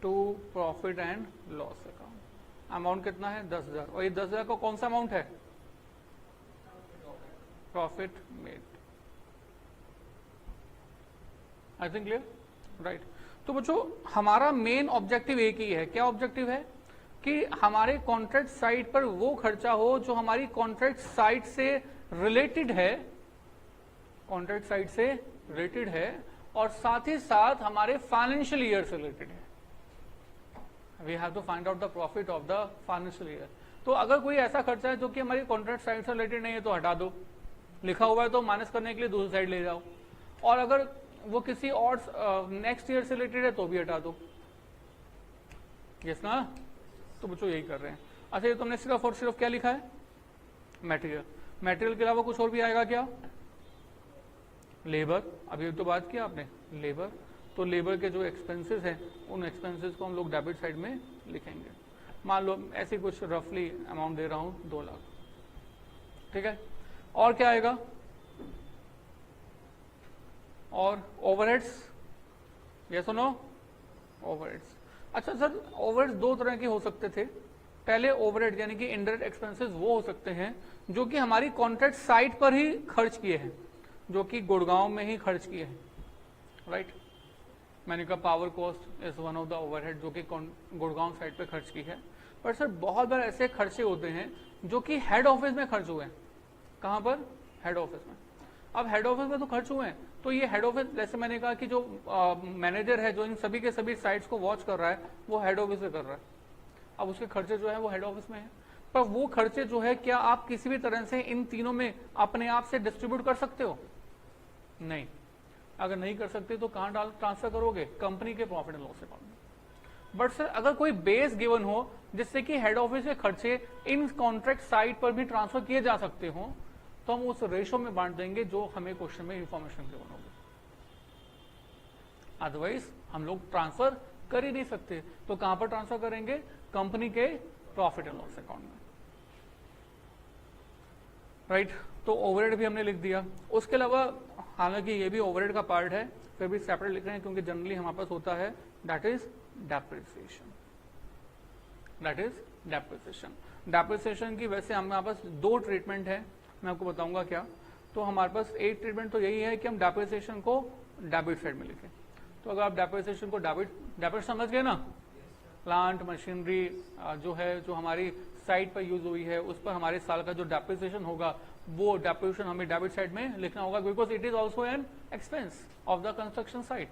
to profit and loss account. Amount कितना है? 10,000, और ये 10,000 का कौन सा अमाउंट है? प्रॉफिट मेड, आई थिंक क्लियर, राइट। तो बच्चों हमारा मेन ऑब्जेक्टिव एक ही है, क्या ऑब्जेक्टिव है कि हमारे कॉन्ट्रैक्ट साइट पर वो खर्चा हो जो हमारी कॉन्ट्रैक्ट साइट से रिलेटेड है, कॉन्ट्रैक्ट साइट से रिलेटेड है और साथ ही साथ हमारे फाइनेंशियल ईयर से रिलेटेड है। We have to find out the profit of the financial year. तो अगर कोई ऐसा खर्चा है जो कि हमारी कॉन्ट्रैक्ट साइट से रिलेटेड नहीं है तो हटा दो, लिखा हुआ है तो माइनस करने के लिए दूसरी साइड ले जाओ, और अगर वो किसी और नेक्स्ट ईयर से रिलेटेड है तो भी हटा दो। यस ना, तो बच्चों यही कर रहे हैं। अच्छा ये तुमने सिर्फ और सिर्फ क्या लिखा है, मटेरियल। मटेरियल के अलावा कुछ और भी आएगा क्या, लेबर, अभी तो बात किया आपने लेबर, तो लेबर के जो एक्सपेंसेस हैं उन एक्सपेंसेस को हम लोग डेबिट साइड में लिखेंगे। मान लो ऐसे कुछ रफली अमाउंट दे रहा हूं 2 लाख, ठीक है। और क्या आएगा, और ओवरहेड्स, यस और नो, ओवरहेड्स। अच्छा सर ओवरहेड्स 2 तरह के हो सकते थे। पहले ओवरहेड यानी कि इनडायरेक्ट एक्सपेंसेस वो हो सकते हैं जो कि हमारी कॉन्ट्रैक्ट साइट पर ही खर्च किए हैं, जो कि गुड़गांव में ही खर्च किए हैं, राइट। मैंने कहा power cost is one of the overhead जो कि गुड़गांव साइट पे खर्च की है। पर सर बहुत बार ऐसे खर्चे होते हैं जो कि हेड ऑफिस में खर्च हुए हैं। कहां पर, हेड ऑफिस में। अब हेड ऑफिस में तो खर्च हुए हैं, तो ये हेड ऑफिस, जैसे मैंने कहा कि जो मैनेजर है जो इन सभी के सभी साइट्स को वॉच कर रहा है वो हेड ऑफिस से कर रहा है। अब उसके खर्चे जो है वो हेड ऑफिस में है, पर वो खर्चे जो है क्या आप किसी भी तरह से इन तीनों में अपने आप से डिस्ट्रीब्यूट कर सकते हो, नहीं। अगर नहीं कर सकते तो कहां ट्रांसफर करोगे, कंपनी के प्रॉफिट एंड लॉस अकाउंट में। बट सर अगर कोई बेस गिवन हो जिससे कि हेड ऑफिस के खर्चे इन कॉन्ट्रैक्ट साइट पर भी ट्रांसफर किए जा सकते हो तो हम उस रेशो में बांट देंगे जो हमें क्वेश्चन में इंफॉर्मेशन गिवन होगी। अदरवाइज हम लोग ट्रांसफर कर ही नहीं सकते, तो कहां पर ट्रांसफर करेंगे, कंपनी के प्रॉफिट एंड लॉस अकाउंट में, राइट। तो ओवरहेड भी हमने लिख दिया। उसके अलावा हालांकि ये भी ओवरहेड का पार्ट है, फिर भी सेपरेट लिख रहे हैं क्योंकि जनरली हमारे पास होता है that is depreciation, that is depreciation. Depreciation की वैसे हमारे पास 2 ट्रीटमेंट है, मैं आपको बताऊंगा क्या। तो हमारे पास एक ट्रीटमेंट तो यही है कि हम डेप्रिसिएशन को डेबिट साइड में लिखें। तो अगर आप डेप्रिसिएशन को डेबिट समझ गए ना, प्लांट मशीनरी जो है जो हमारी साइट पर यूज हुई है उस पर हमारे साल का जो डेप्रिसिएशन होगा वो डेप्रिसिएशन हमें डेबिट साइड में लिखना होगा, because it is also an expense of the construction site,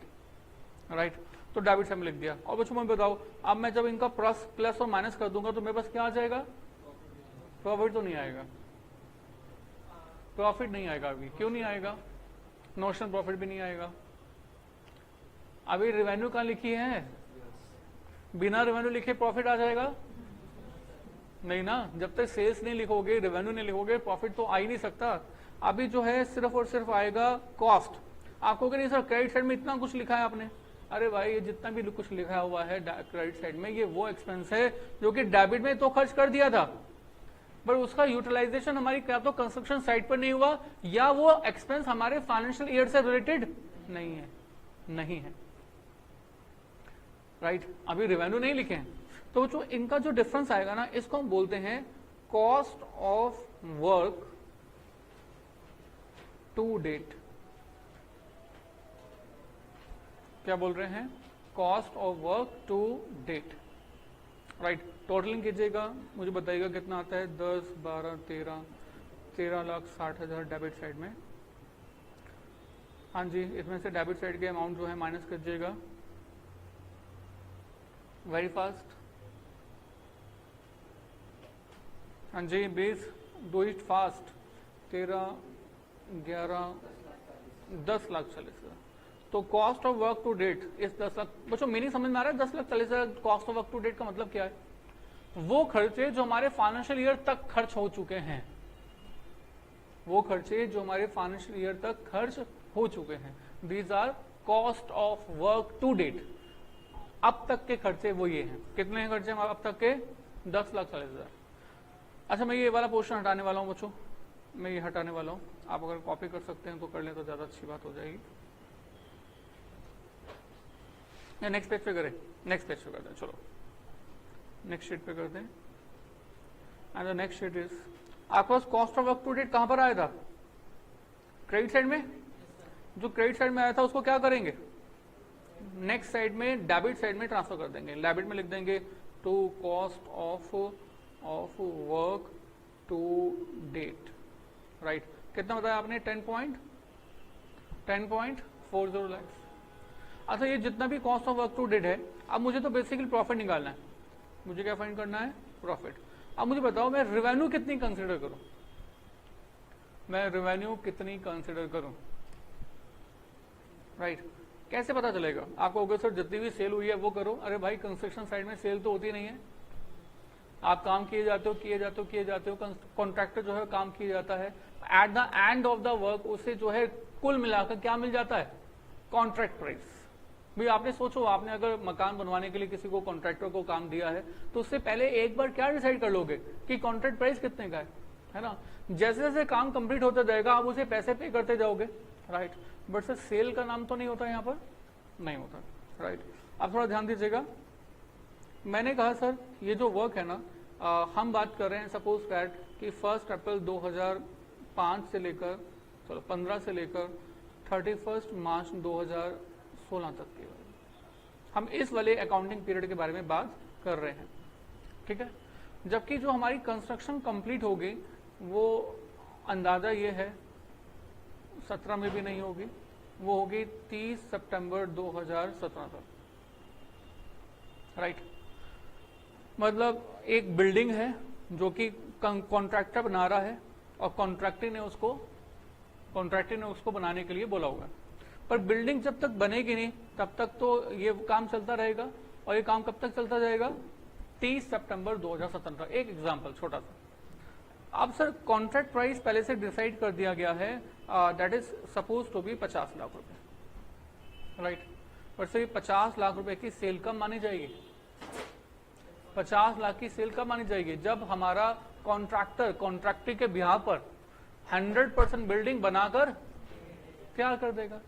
right. तो डेबिट साइड में लिख दिया। और बच्चों मैं बताओ, अब मैं जब इनका प्लस और माइनस कर दूंगा तो मेरे पास क्या आ जाएगा, प्रॉफिट तो नहीं आएगा, प्रॉफिट नहीं आएगा। अभी क्यों नहीं आएगा, नोशनल प्रॉफिट भी नहीं आएगा। अभी रेवेन्यू कहां लिखी है, बिना रेवेन्यू लिखे प्रॉफिट आ जाएगा, नहीं ना। जब तक सेल्स नहीं लिखोगे, रेवेन्यू नहीं लिखोगे, प्रॉफिट तो आ ही नहीं सकता। अभी जो है सिर्फ और सिर्फ आएगा कॉस्ट। आपको नहीं सर क्रेडिट साइड में इतना कुछ लिखा है आपने, अरे भाई ये जितना भी कुछ लिखा हुआ है क्रेडिट साइड में ये वो एक्सपेंस है जो कि डेबिट में तो खर्च कर दिया था, पर उसका यूटिलाइजेशन हमारी क्या तो कंस्ट्रक्शन साइट पर नहीं हुआ, या वो एक्सपेंस हमारे फाइनेंशियल ईयर से रिलेटेड नहीं है, राइट। अभी रेवेन्यू नहीं लिखे हैं। तो जो इनका जो डिफरेंस आएगा ना, इसको हम बोलते हैं cost of work to date. क्या बोल रहे हैं, cost of work to date, right. Totalling कीजिएगा, मुझे बताइएगा कितना आता है, 10, 12, 13,60,000 डेबिट साइड में। हाँ जी, इसमें से डेबिट साइड के अमाउंट जो है माइनस कीजिएगा, वेरी फास्ट। हाँ जी 20, डू इट फास्ट। 13, 11, 10,40,000। तो cost of work to date इस 10 लाख, बच्चों मीनिंग समझ में आ रहा है, 10,40,000 cost of work to date का मतलब क्या है, वो खर्चे जो हमारे फाइनेंशियल ईयर तक खर्च हो चुके हैं, वो खर्चे जो हमारे फाइनेंशियल ईयर तक खर्च हो चुके हैं, these are cost of work to date. अब तक के खर्चे वो ये हैं, कितने खर्चे हमारे अब तक के, 10,40,000। अच्छा मैं ये वाला पोर्शन हटाने वाला हूँ बच्चों, मैं ये हटाने वाला हूँ, आप अगर कॉपी कर सकते हैं तो कर लें तो ज्यादा अच्छी बात हो जाएगी। नेक्स्ट पेज पे करें, नेक्स्ट पेज पे करते हैं, चलो नेक्स्ट शीट पे करते हैं। And the next sheet is, आपके पास cost of work to date कहां पर आया था, क्रेडिट साइड में। जो क्रेडिट साइड में आया था उसको क्या करेंगे, नेक्स्ट साइड में डेबिट साइड में ट्रांसफर कर देंगे, डेबिट में लिख देंगे to cost of work to date, right. कितना बताया आपने? 10.40 लाख। अच्छा, ये जितना भी cost of work to date है, अब मुझे तो बेसिकली प्रॉफिट निकालना है। मुझे क्या फाइंड करना है? प्रॉफिट। अब मुझे बताओ मैं रेवेन्यू कितनी कंसिडर करूं, मैं रेवेन्यू कितनी कंसिडर करूं, राइट। कैसे पता चलेगा? आपको होगा सर जितनी भी सेल हुई है वो करो। अरे भाई, कंस्ट्रक्शन साइड में सेल तो होती नहीं है, आप काम किए जाते हो, कॉन्ट्रैक्टर जो है काम किया जाता है। Eight the end of the work उसे जो है कुल मिलाकर क्या मिल जाता है? Contract price. भाई आपने सोचो, आपने अगर मकान बनवाने के लिए किसी को कॉन्ट्रैक्टर को काम दिया है तो उससे पहले एक बार क्या डिसाइड कर लोगे कि कॉन्ट्रैक्ट प्राइस कितने का है ना। जैसे जैसे काम कंप्लीट होता जाएगा आप उसे पैसे पे करते जाओगे, राइट। बट सर सेल का नाम तो नहीं होता यहाँ पर, नहीं होता, राइट। आप थोड़ा ध्यान दीजिएगा। मैंने कहा सर ये जो वर्क है ना, हम बात कर रहे हैं सपोज दैट कि 1 अप्रैल 2005 से लेकर 15 से लेकर 31 मार्च 2016 तक के हम इस वाले अकाउंटिंग पीरियड के बारे में बात कर रहे हैं, ठीक है। जबकि जो हमारी कंस्ट्रक्शन कंप्लीट होगी वो अंदाजा ये है 17 में भी नहीं होगी, वो होगी 30 सितंबर 2017 तक, राइट। मतलब एक बिल्डिंग है जो कि कॉन्ट्रैक्टर बना रहा है और कॉन्ट्रैक्टर ने उसको बनाने के लिए बोला हुआ है, पर बिल्डिंग जब तक बनेगी नहीं तब तक तो ये काम चलता रहेगा। और ये काम कब तक चलता जाएगा? 30 सितंबर 2017। एक एग्जांपल छोटा सा। अब सर कॉन्ट्रैक्ट प्राइस पहले से डिसाइड कर दिया गया है, that is suppose to be 50 lakh रुपए, राइट। पर सर 50 लाख रुपए की सेल कब मानी जाएगी? 50 लाख की सेल कब मानी जाएगी? जब हमारा कॉन्ट्रैक्टर कॉन्ट्रैक्टी के बिहार पर 100% बिल्डिंग बनाकर तैयार कर देगा,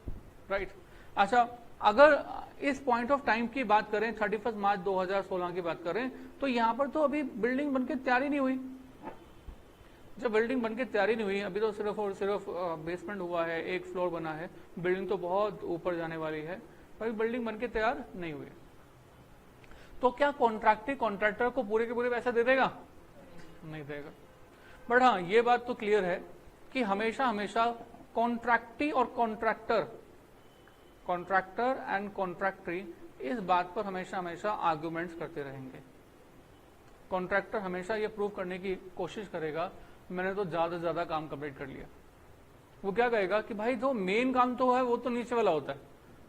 राइट। अच्छा, अगर इस पॉइंट ऑफ टाइम की बात करें 31 मार्च 2016 की बात करें तो यहां पर तो अभी बिल्डिंग बनके तैयारी नहीं हुई। जब बिल्डिंग बनके तैयारी नहीं हुई, अभी तो सिर्फ और सिर्फ बेसमेंट हुआ है, एक फ्लोर बना है, बिल्डिंग तो बहुत ऊपर जाने वाली है, पर बिल्डिंग बनके तैयार नहीं हुई। तो क्या कॉन्ट्रैक्टर को पूरे के पूरे पैसे दे देगा? नहीं देगा। बट हाँ, ये बात तो क्लियर है कि हमेशा हमेशा कॉन्ट्रैक्टी और कॉन्ट्रैक्टर एंड कॉन्ट्रैक्टरी इस बात पर हमेशा हमेशा आर्गुमेंट्स करते रहेंगे। कॉन्ट्रैक्टर हमेशा ये प्रूव करने की कोशिश करेगा मैंने तो ज्यादा से ज्यादा काम कंप्लीट कर लिया। वो क्या कहेगा कि भाई जो मेन काम तो है वो तो नीचे वाला होता है,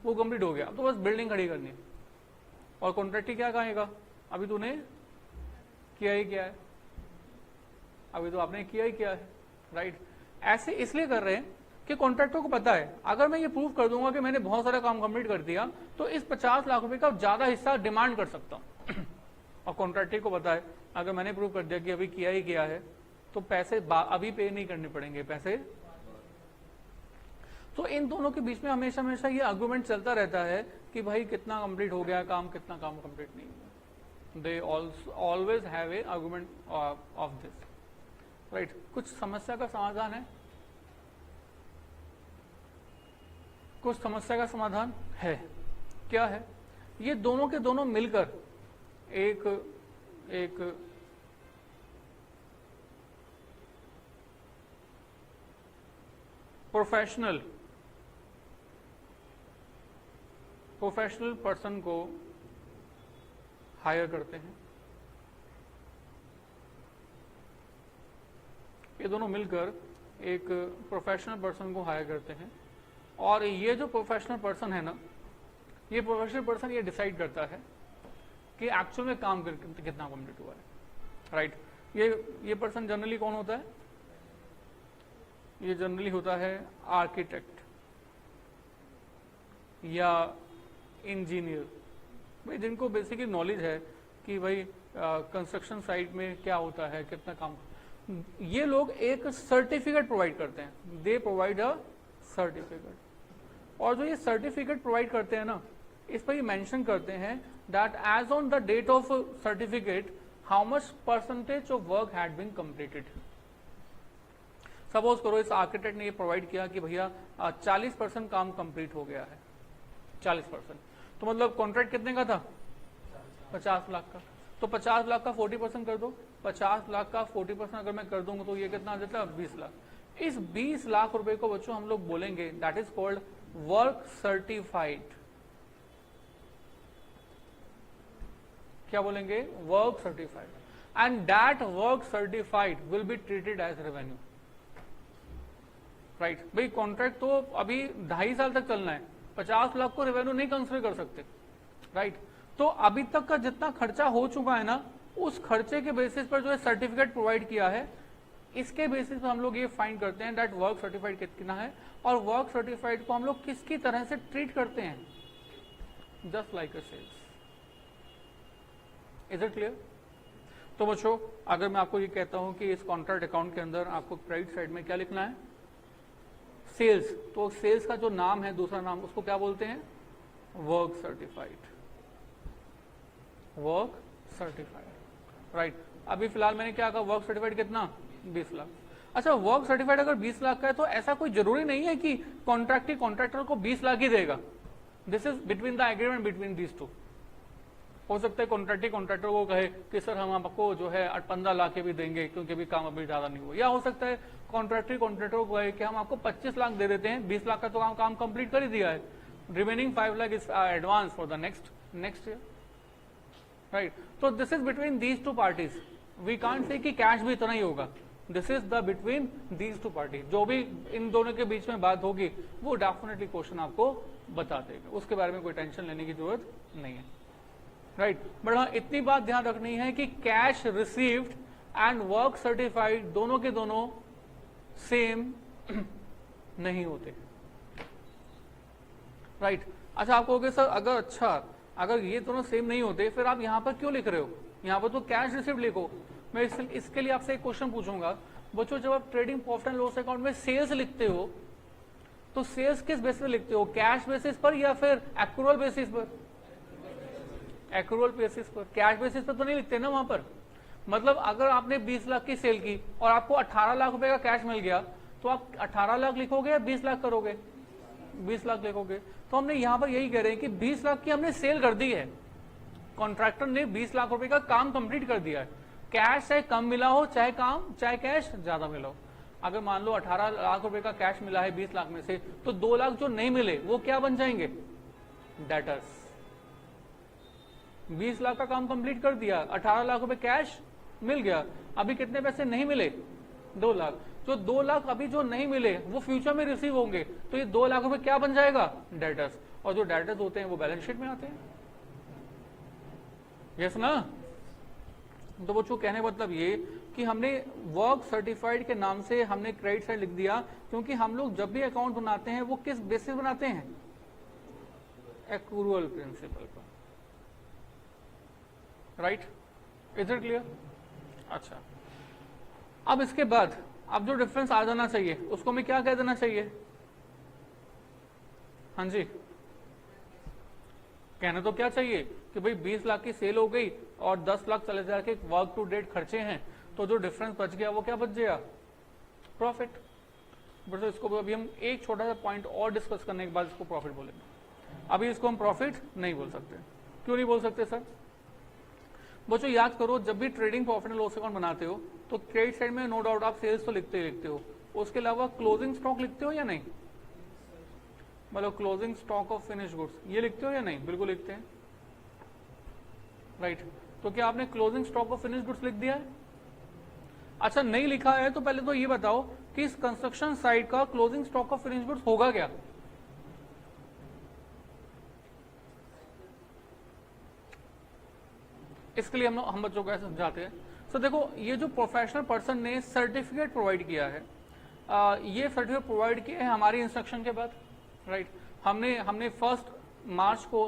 वो कंप्लीट हो गया, तो बस बिल्डिंग खड़ी करनी है। और कॉन्ट्रैक्टर क्या कहेगा? अभी तूने किया ही क्या है, अभी तो आपने किया ही क्या है, राइट। ऐसे इसलिए कर रहे हैं कि कॉन्ट्रैक्टर को पता है अगर मैं ये प्रूव कर दूंगा कि मैंने बहुत सारा काम कंप्लीट कर दिया तो इस 50 लाख रुपए का ज्यादा हिस्सा डिमांड कर सकता हूं। और कॉन्ट्रैक्टर को पता है अगर मैंने प्रूव कर दिया कि अभी किया ही किया है तो पैसे अभी पे नहीं करने पड़ेंगे पैसे। तो इन दोनों के बीच में हमेशा हमेशा ये आर्गुमेंट चलता रहता है कि भाई कितना कंप्लीट हो गया काम, कितना काम कंप्लीट नहीं हुआ। They always have a argument of this, right. कुछ समस्या का समाधान है, कुछ समस्या का समाधान है। क्या है? ये दोनों के दोनों मिलकर एक प्रोफेशनल पर्सन को हायर करते हैं। ये दोनों मिलकर एक प्रोफेशनल पर्सन को हायर करते हैं और ये जो प्रोफेशनल पर्सन है ना, ये प्रोफेशनल पर्सन ये डिसाइड करता है कि एक्चुअल में काम कितना कंप्लीट हुआ है, राइट। ये पर्सन जनरली कौन होता है? ये जनरली होता है आर्किटेक्ट या इंजीनियर, भाई जिनको बेसिकली नॉलेज है कि भाई कंस्ट्रक्शन साइट में क्या होता है, कितना काम। ये लोग एक सर्टिफिकेट प्रोवाइड करते हैं, दे प्रोवाइड अ सर्टिफिकेट। और जो ये सर्टिफिकेट प्रोवाइड करते हैं ना, इस पर ये मेंशन करते हैं that as on the date of certificate how much percentage of work had been completed. Suppose करो इस आर्किटेक्ट ने ये प्रोवाइड किया कि भैया 40% काम कंप्लीट हो गया है, 40%। तो मतलब कॉन्ट्रैक्ट कितने का था? 50 लाख का। तो 50 लाख का 40% कर दो, 50 लाख का 40% अगर मैं कर दूंगा तो ये कितना आ जाता है? 20 लाख। इस 20 लाख रुपए को बच्चों हम लोग बोलेंगे that is called work certified. क्या बोलेंगे? Work certified. And that work certified will be treated as revenue. Right भाई, कॉन्ट्रैक्ट तो अभी 2.5 साल तक चलना है, 50 लाख को रेवेन्यू नहीं कंसिडर कर सकते। राइट, तो अभी तक का जितना खर्चा हो चुका है ना, उस खर्चे के बेसिस पर जो है सर्टिफिकेट प्रोवाइड किया है, इसके बेसिस पर हम लोग ये फाइंड करते हैं दैट वर्क सर्टिफाइड कितना है। और वर्क सर्टिफाइड को हम लोग किसकी तरह से ट्रीट करते हैं? Just like a sales. Is it clear? तो बच्चों, अगर मैं आपको ये कहता हूं कि इस कॉन्ट्रैक्ट अकाउंट के अंदर आपको क्रेडिट साइड में क्या लिखना है? सेल्स। तो सेल्स का जो नाम है, दूसरा नाम, उसको क्या बोलते हैं? Work certified. Work certified. Right, अभी फिलहाल मैंने क्या कहा? वर्क सर्टिफाइड कितना? 20 लाख। अच्छा, वर्क सर्टिफाइड अगर 20 लाख का है तो ऐसा कोई जरूरी नहीं है कि कॉन्ट्रैक्टर कॉन्ट्रैक्टर को 20 लाख ही देगा। This is between the agreement between these to. हो सकता है कॉन्ट्रैक्टर कॉन्ट्रैक्टर को कहे कि सर हम आपको जो है 15 लाख के भी देंगे क्योंकि अभी काम अभी ज्यादा नहीं हुआ। या हो सकता है कॉन्ट्रैक्टर कॉन्ट्रैक्टर को कहे कि हम आपको 25 लाख दे देते हैं, 20 लाख का तो काम कंप्लीट कर ही दिया है, remaining 5 lakh is advance for the next year. Right, तो this is between these two parties. We can't say कि कैश भी इतना ही होगा। This is the between these two parties. जो भी इन दोनों के बीच में बात होगी वो डेफिनेटली क्वेश्चन आपको बता देगा, उसके बारे में कोई टेंशन लेने की जरूरत नहीं है। राइट, बट हाँ इतनी बात ध्यान रखनी है कि cash received and work certified दोनों के दोनों सेम नहीं होते। राइट, अच्छा आप कहोगे सर अगर ये दोनों सेम नहीं होते फिर आप यहां पर क्यों लिख रहे हो? यहां पर तो कैश रिसीव्ड लिखो। मैं इसके लिए आपसे एक क्वेश्चन पूछूंगा। बच्चों, जब आप trading profit and loss account में सेल्स लिखते हो तो सेल्स किस बेसिस पर लिखते हो? कैश बेसिस पर या फिर एक्रूअल बेसिस पर? एक्रूअल बेसिस पर। कैश बेसिस पर तो नहीं लिखते ना वहां पर। मतलब अगर आपने 20 लाख की सेल की और आपको 18 लाख रुपए का कैश मिल गया तो आप 18 लाख लिखोगे या 20 लाख करोगे? 20 लाख लिखोगे। तो हमने यहां पर यही कह रहे हैं कि 20 लाख की हमने सेल कर दी है, कॉन्ट्रैक्टर ने 20 लाख रुपए का काम कंप्लीट कर दिया है। कैश चाहे कम मिला हो चाहे कैश ज्यादा मिला हो। अगर मान लो 18 लाख रुपए का कैश मिला है 20 लाख में से, तो 2 लाख जो नहीं मिले वो क्या बन जाएंगे? डेटर्स। 20 लाख का काम कंप्लीट कर दिया, 18 लाख रुपए कैश मिल गया, अभी कितने पैसे नहीं मिले? 2 लाख। जो 2 लाख अभी जो नहीं मिले वो फ्यूचर में रिसीव होंगे, तो ये 2 लाख रुपए क्या बन जाएगा? डेटर्स। और जो डेटर्स होते हैं वो बैलेंस शीट में आते हैं। यस ना? तो बच्चों, कहने मतलब ये कि हमने वर्क सर्टिफाइड के नाम से हमने क्रेडिट साइड लिख दिया, क्योंकि हम लोग जब भी अकाउंट बनाते हैं वो किस बेसिस बनाते हैं? एक्रूअल प्रिंसिपल पर। Right, is it clear? अच्छा, अब इसके बाद अब जो डिफरेंस आ जाना चाहिए उसको हमें क्या कह देना चाहिए? हाँ जी, कहना तो क्या चाहिए कि भाई 20 लाख की सेल हो गई और 10 लाख चले जाके वर्क टू डेट खर्चे हैं, तो जो डिफरेंस बच गया वो क्या बच गया? प्रॉफिट। बट इसको अभी हम एक छोटा सा पॉइंट और डिस्कस करने के बाद इसको प्रॉफिट बोलेंगे। अभी इसको हम प्रॉफिट नहीं बोल सकते। क्यों नहीं बोल सकते सर? बच्चों याद करो, जब भी trading profit and loss account बनाते हो तो क्रेडिट साइड में नो डाउट आप सेल्स तो लिखते हो, उसके अलावा क्लोजिंग स्टॉक लिखते हो या नहीं? मतलब closing stock of finish goods ये लिखते हो या नहीं? बिल्कुल लिखते हैं। राइट, तो क्या आपने closing stock of finish goods लिख दिया है? अच्छा, नहीं लिखा है तो पहले तो ये बताओ कि इस कंस्ट्रक्शन साइट का closing stock of finish goods होगा क्या? इसके लिए हम बच्चों को ऐसे समझाते हैं। तो देखो, ये जो प्रोफेशनल पर्सन ने सर्टिफिकेट प्रोवाइड किया है, ये सर्टिफिकेट प्रोवाइड किया है हमारी इंस्ट्रक्शन के बाद। राइट, हमने 1 मार्च को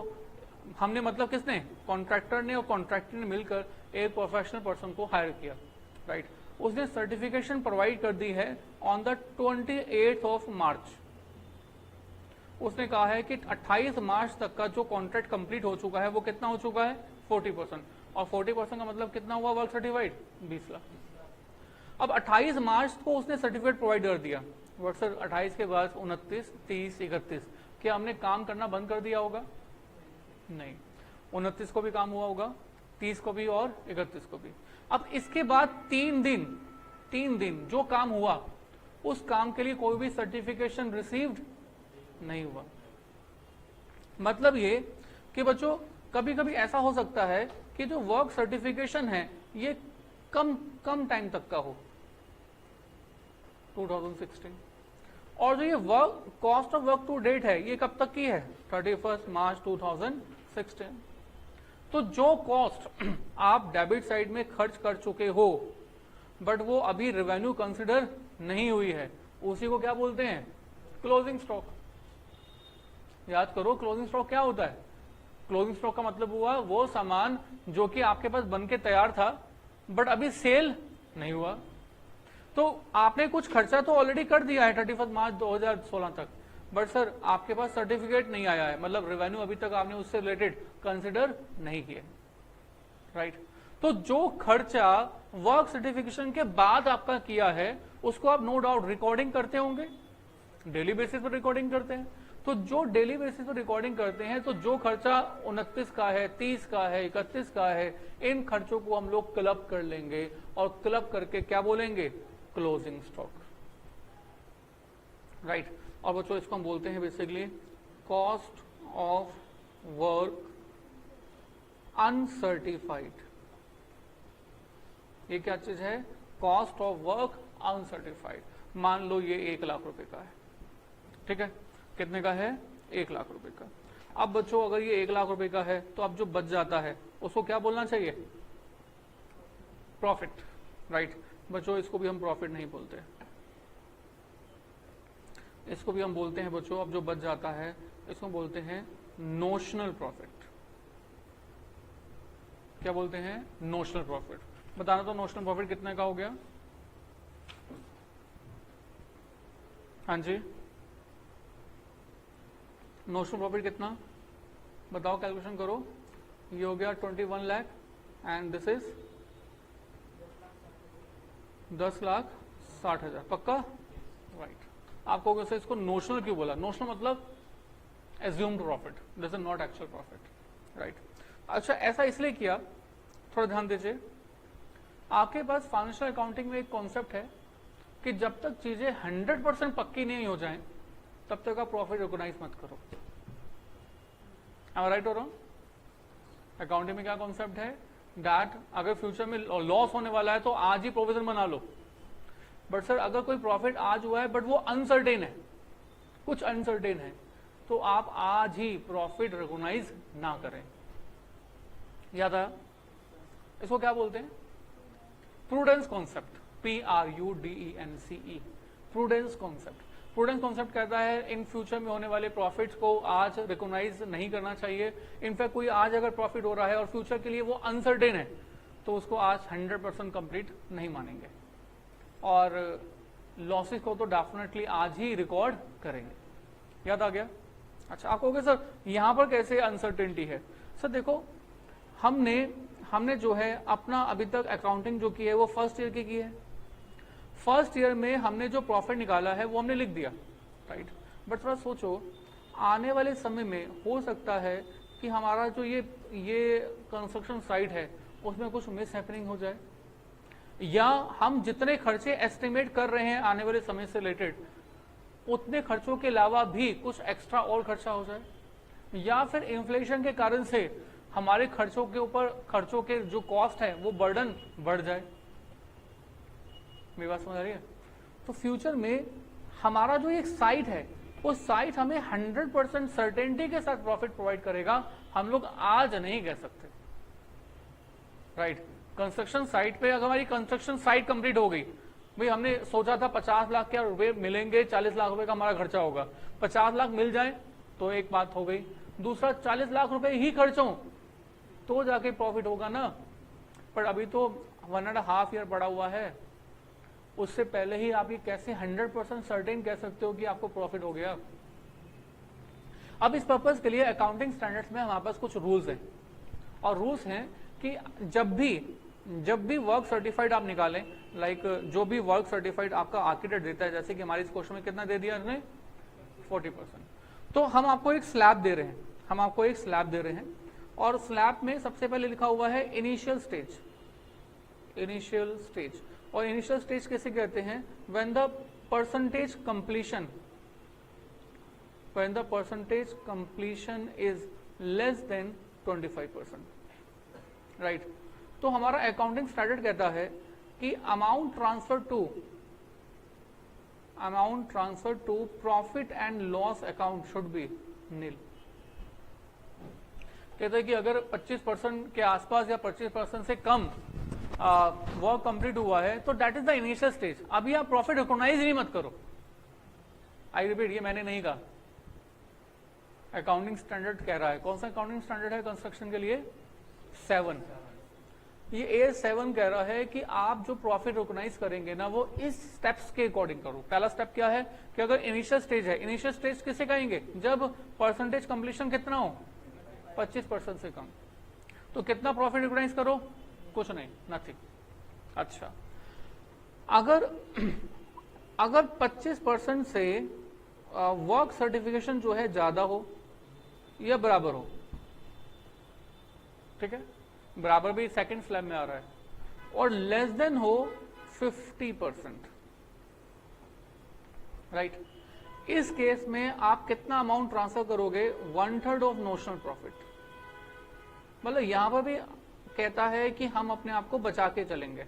हमने मतलब किसने? कॉन्ट्रैक्टर ने और कॉन्ट्रैक्टर ने मिलकर एक प्रोफेशनल पर्सन को हायर किया। राइट, उसने सर्टिफिकेशन प्रोवाइड कर दी है on the 28th of March. उसने कहा है कि 28 मार्च तक का जो कॉन्ट्रैक्ट कंप्लीट हो चुका है वो कितना हो चुका है? 40%। और 40% का मतलब कितना हुआ वर्क सर्टिफाइड? 20 लाख। अब 28 मार्च को उसने सर्टिफिकेट प्रोवाइड कर दिया। बट सर 28 के बाद 29, 30, 31 क्या हमने काम करना बंद कर दिया होगा? नहीं, 29 को भी काम हुआ होगा, 30 को भी और 31 को भी। अब इसके बाद 3 दिन जो काम हुआ उस काम के लिए कोई भी सर्टिफिकेशन रिसीव्ड नहीं हुआ। मतलब ये कि बच्चों कभी कभी ऐसा हो सकता है कि जो वर्क सर्टिफिकेशन है ये कम टाइम तक का हो, 2016, और जो ये work cost of work to date है ये कब तक की है, 31 मार्च 2016। तो जो कॉस्ट आप डेबिट साइड में खर्च कर चुके हो बट वो अभी रेवेन्यू कंसिडर नहीं हुई है, उसी को क्या बोलते हैं, क्लोजिंग स्टॉक। याद करो क्लोजिंग स्टॉक क्या होता है। क्लोजिंग स्टॉक का मतलब हुआ वो सामान जो कि आपके पास बन के तैयार था बट अभी सेल नहीं हुआ। तो आपने कुछ खर्चा तो ऑलरेडी कर दिया है 31 मार्च 2016 तक, बट सर आपके पास सर्टिफिकेट नहीं आया है, मतलब रेवेन्यू अभी तक आपने उससे रिलेटेड कंसिडर नहीं किया, राइट। तो जो खर्चा वर्क सर्टिफिकेशन के बाद आपका किया है उसको आप नो डाउट रिकॉर्डिंग करते होंगे, डेली बेसिस पर रिकॉर्डिंग करते हैं। तो जो डेली बेसिस पर रिकॉर्डिंग करते हैं तो जो खर्चा 29 का है, 30 का है, 31 का है, इन खर्चों को हम लोग क्लब कर लेंगे और क्लब करके क्या बोलेंगे, क्लोजिंग स्टॉक, राइट। और बच्चों इसको हम बोलते हैं basically cost of work uncertified. ये क्या चीज है, कॉस्ट ऑफ वर्क अनसर्टिफाइड। मान लो ये 1 लाख रुपए का है, ठीक है, कितने का है, 1 लाख रुपए का। अब बच्चों अगर ये 1 लाख रुपए का है तो अब जो बच जाता है उसको क्या बोलना चाहिए, प्रॉफिट, राइट। बच्चों इसको भी हम प्रॉफिट नहीं बोलते, इसको भी हम बोलते हैं बच्चों, अब जो बच जाता है इसको बोलते हैं नोशनल प्रॉफिट। क्या बोलते हैं, नोशनल प्रॉफिट। बताना तो नोशनल प्रॉफिट कितने का हो गया, हाँ जी, नोशनल प्रॉफिट कितना बताओ, कैलकुलेशन करो। ये हो गया 21 लाख एंड दिस इज 10,60,000, पक्का, राइट। आपको वैसे इसको नोशनल क्यों बोला, नोशनल मतलब assumed profit, this is not actual profit, right. अच्छा ऐसा इसलिए किया, थोड़ा ध्यान दीजिए, आपके पास फाइनेंशियल अकाउंटिंग में एक कॉन्सेप्ट है कि जब तक चीजें 100% पक्की नहीं हो जाएं तब तक आप प्रॉफिट रिकॉग्नाइज मत करो। राइट और रॉन्ग, अकाउंटिंग में क्या कॉन्सेप्ट है, दैट अगर फ्यूचर में लॉस होने वाला है तो आज ही प्रोविजन बना लो, बट सर अगर कोई प्रॉफिट आज हुआ है बट वो अनसर्टेन है, कुछ अनसर्टेन है, तो आप आज ही प्रॉफिट रिकॉग्नाइज ना करें। याद आया, इसको क्या बोलते हैं, prudence concept, PRUDENCE, prudence concept. Prudence concept कहता है इन फ्यूचर में होने वाले प्रॉफिट्स को आज रिकॉग्नाइज नहीं करना चाहिए। इनफैक्ट कोई आज अगर प्रॉफिट हो रहा है और फ्यूचर के लिए वो अनसर्टेन है तो उसको आज 100% कंप्लीट नहीं मानेंगे, और लॉसेस को तो डेफिनेटली आज ही रिकॉर्ड करेंगे। याद आ गया। अच्छा आप कहोगे सर यहां पर कैसे अनसर्टेनिटी है। सर देखो हमने जो है अपना अभी तक अकाउंटिंग जो की है वो फर्स्ट ईयर की है। फर्स्ट ईयर में हमने जो प्रॉफिट निकाला है वो हमने लिख दिया, राइट। बट थोड़ा सोचो आने वाले समय में हो सकता है कि हमारा जो ये कंस्ट्रक्शन साइट है उसमें कुछ मिस हैपनिंग हो जाए, या हम जितने खर्चे एस्टिमेट कर रहे हैं आने वाले समय से रिलेटेड उतने खर्चों के अलावा भी कुछ एक्स्ट्रा और खर्चा हो जाए, या फिर इन्फ्लेशन के कारण से हमारे खर्चों के ऊपर खर्चों के जो कॉस्ट है वो बर्डन बढ़ जाए। मेरी बात समझ आ रही है। तो फ्यूचर में हमारा जो एक साइट है वो साइट हमें 100% सर्टेनिटी के साथ प्रॉफिट प्रोवाइड करेगा, हम लोग आज नहीं कह सकते, राइट। कंस्ट्रक्शन साइट पे अगर हमारी कंस्ट्रक्शन साइट कंप्लीट हो गई, भाई हमने सोचा था 50 लाख के रुपए मिलेंगे, 40 लाख रुपए का हमारा खर्चा होगा, 50 लाख मिल जाए तो एक बात हो गई, दूसरा 40 लाख रुपए ही खर्च हो तो जाके प्रॉफिट होगा ना। पर अभी तो 1.5 ईयर पड़ा हुआ है, उससे पहले ही आप ये कैसे 100% सर्टेन कह सकते हो कि आपको प्रॉफिट हो गया। अब इस पर्पज के लिए अकाउंटिंग स्टैंडर्ड्स में हमारे पास कुछ रूल्स हैं, और रूल्स हैं कि जब भी वर्क सर्टिफाइड आप निकालें, लाइक जो भी वर्क सर्टिफाइड आपका आर्किटेक्ट देता है, जैसे कि हमारे इस क्वेश्चन में कितना दे दिया हमने 40%, तो हम आपको एक स्लैब दे रहे हैं। हम आपको एक स्लैब दे रहे हैं और स्लैब में सबसे पहले लिखा हुआ है इनिशियल स्टेज, इनिशियल स्टेज। और इनिशियल स्टेज कैसे कहते हैं? When the percentage completion, when the percentage completion is less than 25%, right. तो हमारा अकाउंटिंग स्टैंडर्ड कहता है कि amount transfer to profit and loss account should be nil. कहते हैं कि अगर 25% के आसपास या 25% से कम वर्क कंप्लीट हुआ है तो that is the initial stage. अभी आप प्रॉफिट रिकॉग्नाइज ही मत करो। आई रिपीट, ये मैंने नहीं कहा, अकाउंटिंग स्टैंडर्ड कह रहा है। कौन सा अकाउंटिंग स्टैंडर्ड है कंस्ट्रक्शन के लिए? 7। ये A7 कह रहा है कि आप जो प्रॉफिट रिकॉग्नाइज करेंगे ना वो इस स्टेप्स के अकॉर्डिंग करो। पहला स्टेप क्या है कि अगर इनिशियल स्टेज है, इनिशियल स्टेज किसे कहेंगे? जब परसेंटेज कंप्लीशन कितना हो, 25% से कम। तो कितना प्रॉफिट रिकॉग्नाइज करो? कुछ नहीं, नथिंग। अच्छा, अगर 25% से वर्क सर्टिफिकेशन जो है ज्यादा हो या बराबर हो, ठीक है, बराबर भी सेकंड स्लैब में आ रहा है, और लेस देन हो 50%, राइट। इस केस में आप कितना अमाउंट ट्रांसफर करोगे? 1/3 ऑफ नोशनल प्रॉफिट। मतलब यहां पर भी कहता है कि हम अपने आप को बचा के चलेंगे,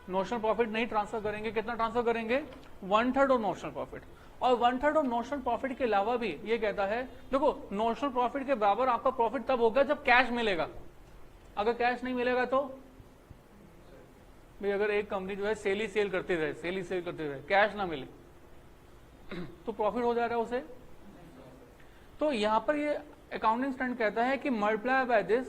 नोशनल प्रॉफिट नहीं ट्रांसफर करेंगे। कितना ट्रांसफर करेंगे? 1/3 ऑफ नोशनल प्रॉफिट। और 1/3 ऑफ नोशनल प्रॉफिट के अलावा भी ये कहता है, देखो नोशनल प्रॉफिट के बराबर आपका प्रॉफिट तब होगा जब कैश मिलेगा। अगर कैश नहीं मिलेगा तो भाई, अगर एक कंपनी जो है सेल ही सेल करती रहे, सेल ही सेल करती रहे, कैश ना मिले तो प्रॉफिट हो जा रहा है उसे। तो यहां पर ये अकाउंटिंग स्टैंडर्ड कहता है कि मल्टीप्लाई बाय दिस,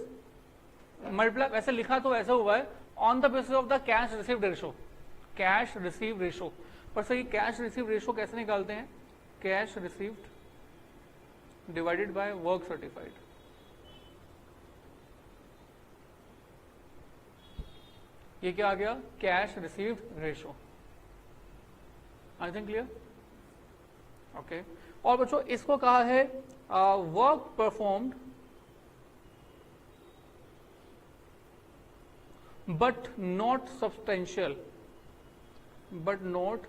मल्टीप्लाई ऐसे लिखा तो ऐसा हुआ है on the basis of the cash received ratio, cash receive ratio. पर सही कैश रिसीव रेशो कैसे निकालते हैं? Cash received divided by work certified. ये क्या आ गया? Cash received ratio. आई थिंक क्लियर? ओके। और बच्चों इसको कहा है work performed but not substantial, but not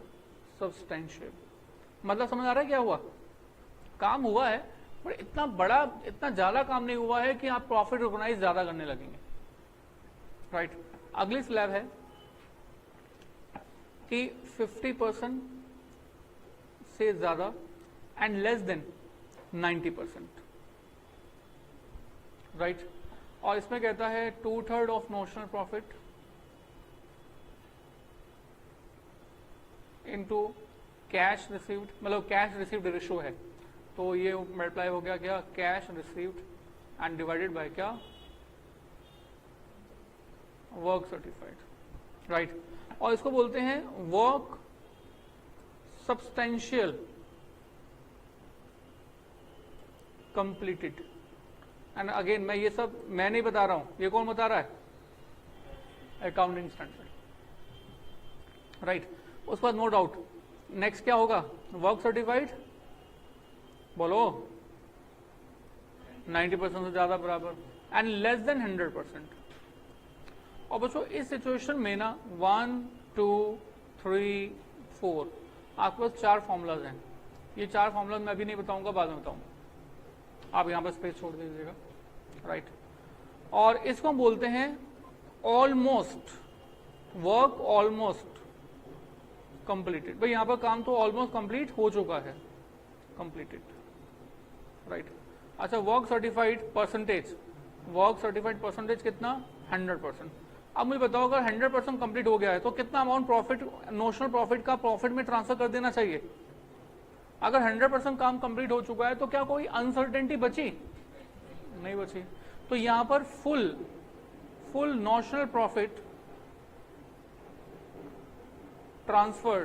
substantial. मतलब समझ आ रहा है क्या हुआ? काम हुआ है पर इतना बड़ा, इतना ज्यादा काम नहीं हुआ है कि आप प्रॉफिट रिकॉग्नाइज ज्यादा करने लगेंगे, राइट। अगली स्लैब है कि 50% से ज्यादा एंड लेस देन 90%, राइट। और इसमें कहता है 2/3 of notional profit into cash received, मतलब कैश रिसीव्ड रेशो है तो ये मल्टीप्लाई हो गया क्या? Cash received and divided by क्या? Work certified, right. और इसको बोलते हैं work substantial completed. And again मैं ये सब मैं नहीं बता रहा हूं, ये कौन बता रहा है? Accounting standard, right. उसके बाद नो डाउट नेक्स्ट क्या होगा? वर्क सर्टिफाइड, बोलो 90% से ज्यादा बराबर एंड लेस देन 100%। और बच्चों इस सिचुएशन में ना 1 2 3 4 आपके पास 4 फॉर्मूलाज हैं। ये 4 फॉर्मूलाज मैं अभी नहीं बताऊंगा, बाद में बताऊंगा, आप यहां पर स्पेस छोड़ दीजिएगा, राइट। और इसको हम बोलते हैं ऑलमोस्ट, वर्क ऑलमोस्ट कंप्लीटेड। भाई यहां पर काम तो ऑलमोस्ट कंप्लीट हो चुका है, कंप्लीटेड, राइट। अच्छा, work certified percentage, work certified percentage कितना? 100%। अब मुझे बताओ अगर 100% कंप्लीट हो गया है तो कितना अमाउंट प्रॉफिट, नोशनल प्रॉफिट का प्रॉफिट में ट्रांसफर कर देना चाहिए? अगर 100% काम कंप्लीट हो चुका है तो क्या कोई अनसर्टेनिटी बची? नहीं बची। तो यहां पर full notional profit transfer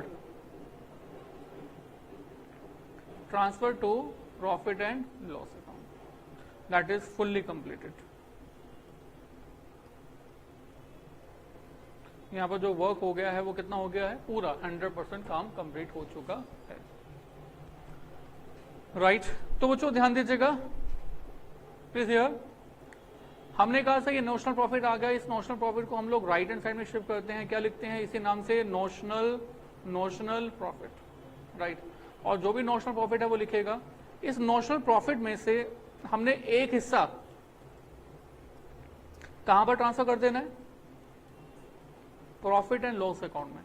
to profit and loss account, that is fully completed. यहां पर जो वर्क हो गया है वो कितना हो गया है? पूरा 100% काम कंप्लीट हो चुका है, राइट। तो बच्चों ध्यान दीजिएगा, प्लीज हियर, हमने कहा था ये नोशनल प्रॉफिट आ गया, इस नोशनल प्रॉफिट को हम लोग राइट हैंड साइड में शिफ्ट करते हैं, क्या लिखते हैं इसी नाम से नोशनल प्रॉफिट, राइट। और जो भी नोशनल प्रॉफिट है वो लिखेगा। इस नोशनल प्रॉफिट में से हमने एक हिस्सा कहां पर ट्रांसफर कर देना है, प्रॉफिट एंड लॉस अकाउंट में,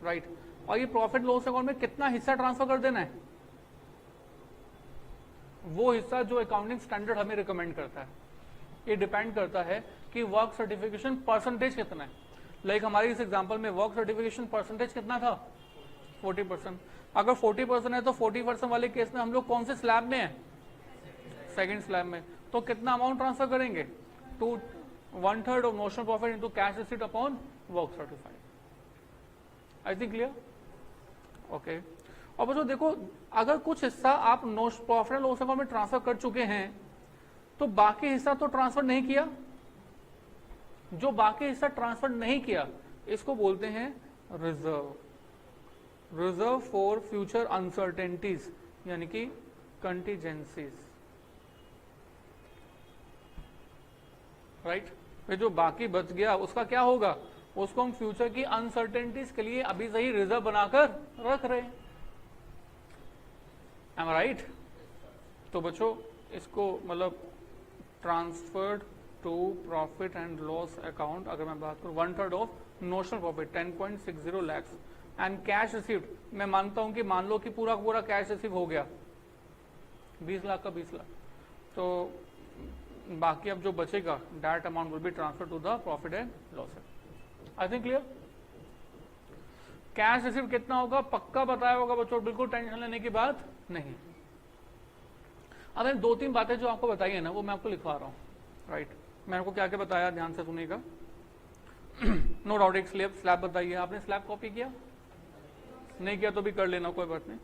राइट। और ये प्रॉफिट लॉस अकाउंट में कितना हिस्सा ट्रांसफर कर देना है, वो हिस्सा जो अकाउंटिंग स्टैंडर्ड हमें रिकमेंड करता है। ये डिपेंड करता है कि वर्क सर्टिफिकेशन परसेंटेज कितना है। लाइक हमारी इस एग्जांपल में वर्क सर्टिफिकेशन परसेंटेज कितना था, 40%। अगर 40% है तो 40% वाले केस में हम लोग कौन से स्लैब में है, सेकंड स्लैब में। तो कितना अमाउंट ट्रांसफर करेंगे, 1/3 of notional profit into cash receipt upon work certified. I think clear, okay. और बच्चों देखो, अगर कुछ हिस्सा आप प्रॉफिट एंड लॉस अकाउंट में ट्रांसफर कर चुके हैं तो बाकी हिस्सा तो ट्रांसफर नहीं किया। जो बाकी हिस्सा ट्रांसफर नहीं किया इसको बोलते हैं रिजर्व फॉर फ्यूचर अनसर्टेनिटीज, यानी कि कंटीजेंसीज, राइट। फिर जो बाकी बच गया उसका क्या होगा, उसको हम फ्यूचर की अनसर्टेनिटीज के लिए अभी से ही रिजर्व बनाकर रख रहे हैं। Am I right. तो बच्चों इसको मतलब transferred to profit and loss account, अगर मैं बात करूं 1/3 of notional profit 10.60 lakh and cash received, मैं मानता हूं कि मान लो कि पूरा पूरा कैश रिसीव हो गया 20 लाख का 20 लाख, तो बाकी अब जो बचेगा that amount will be transfer to the profit and loss. I think clear. Cash receive कितना होगा पक्का बताया होगा बच्चों, बिल्कुल टेंशन लेने की बात नहीं। अब मैंने 2-3 बातें जो आपको बताई है ना वो मैं आपको लिखवा रहा हूँ, राइट। मैंने आपको क्या क्या बताया, ध्यान से सुनिएगा। नो डाउट एक स्लैब बताइए, आपने स्लैब कॉपी किया, नहीं किया तो भी कर लेना, कोई बात नहीं।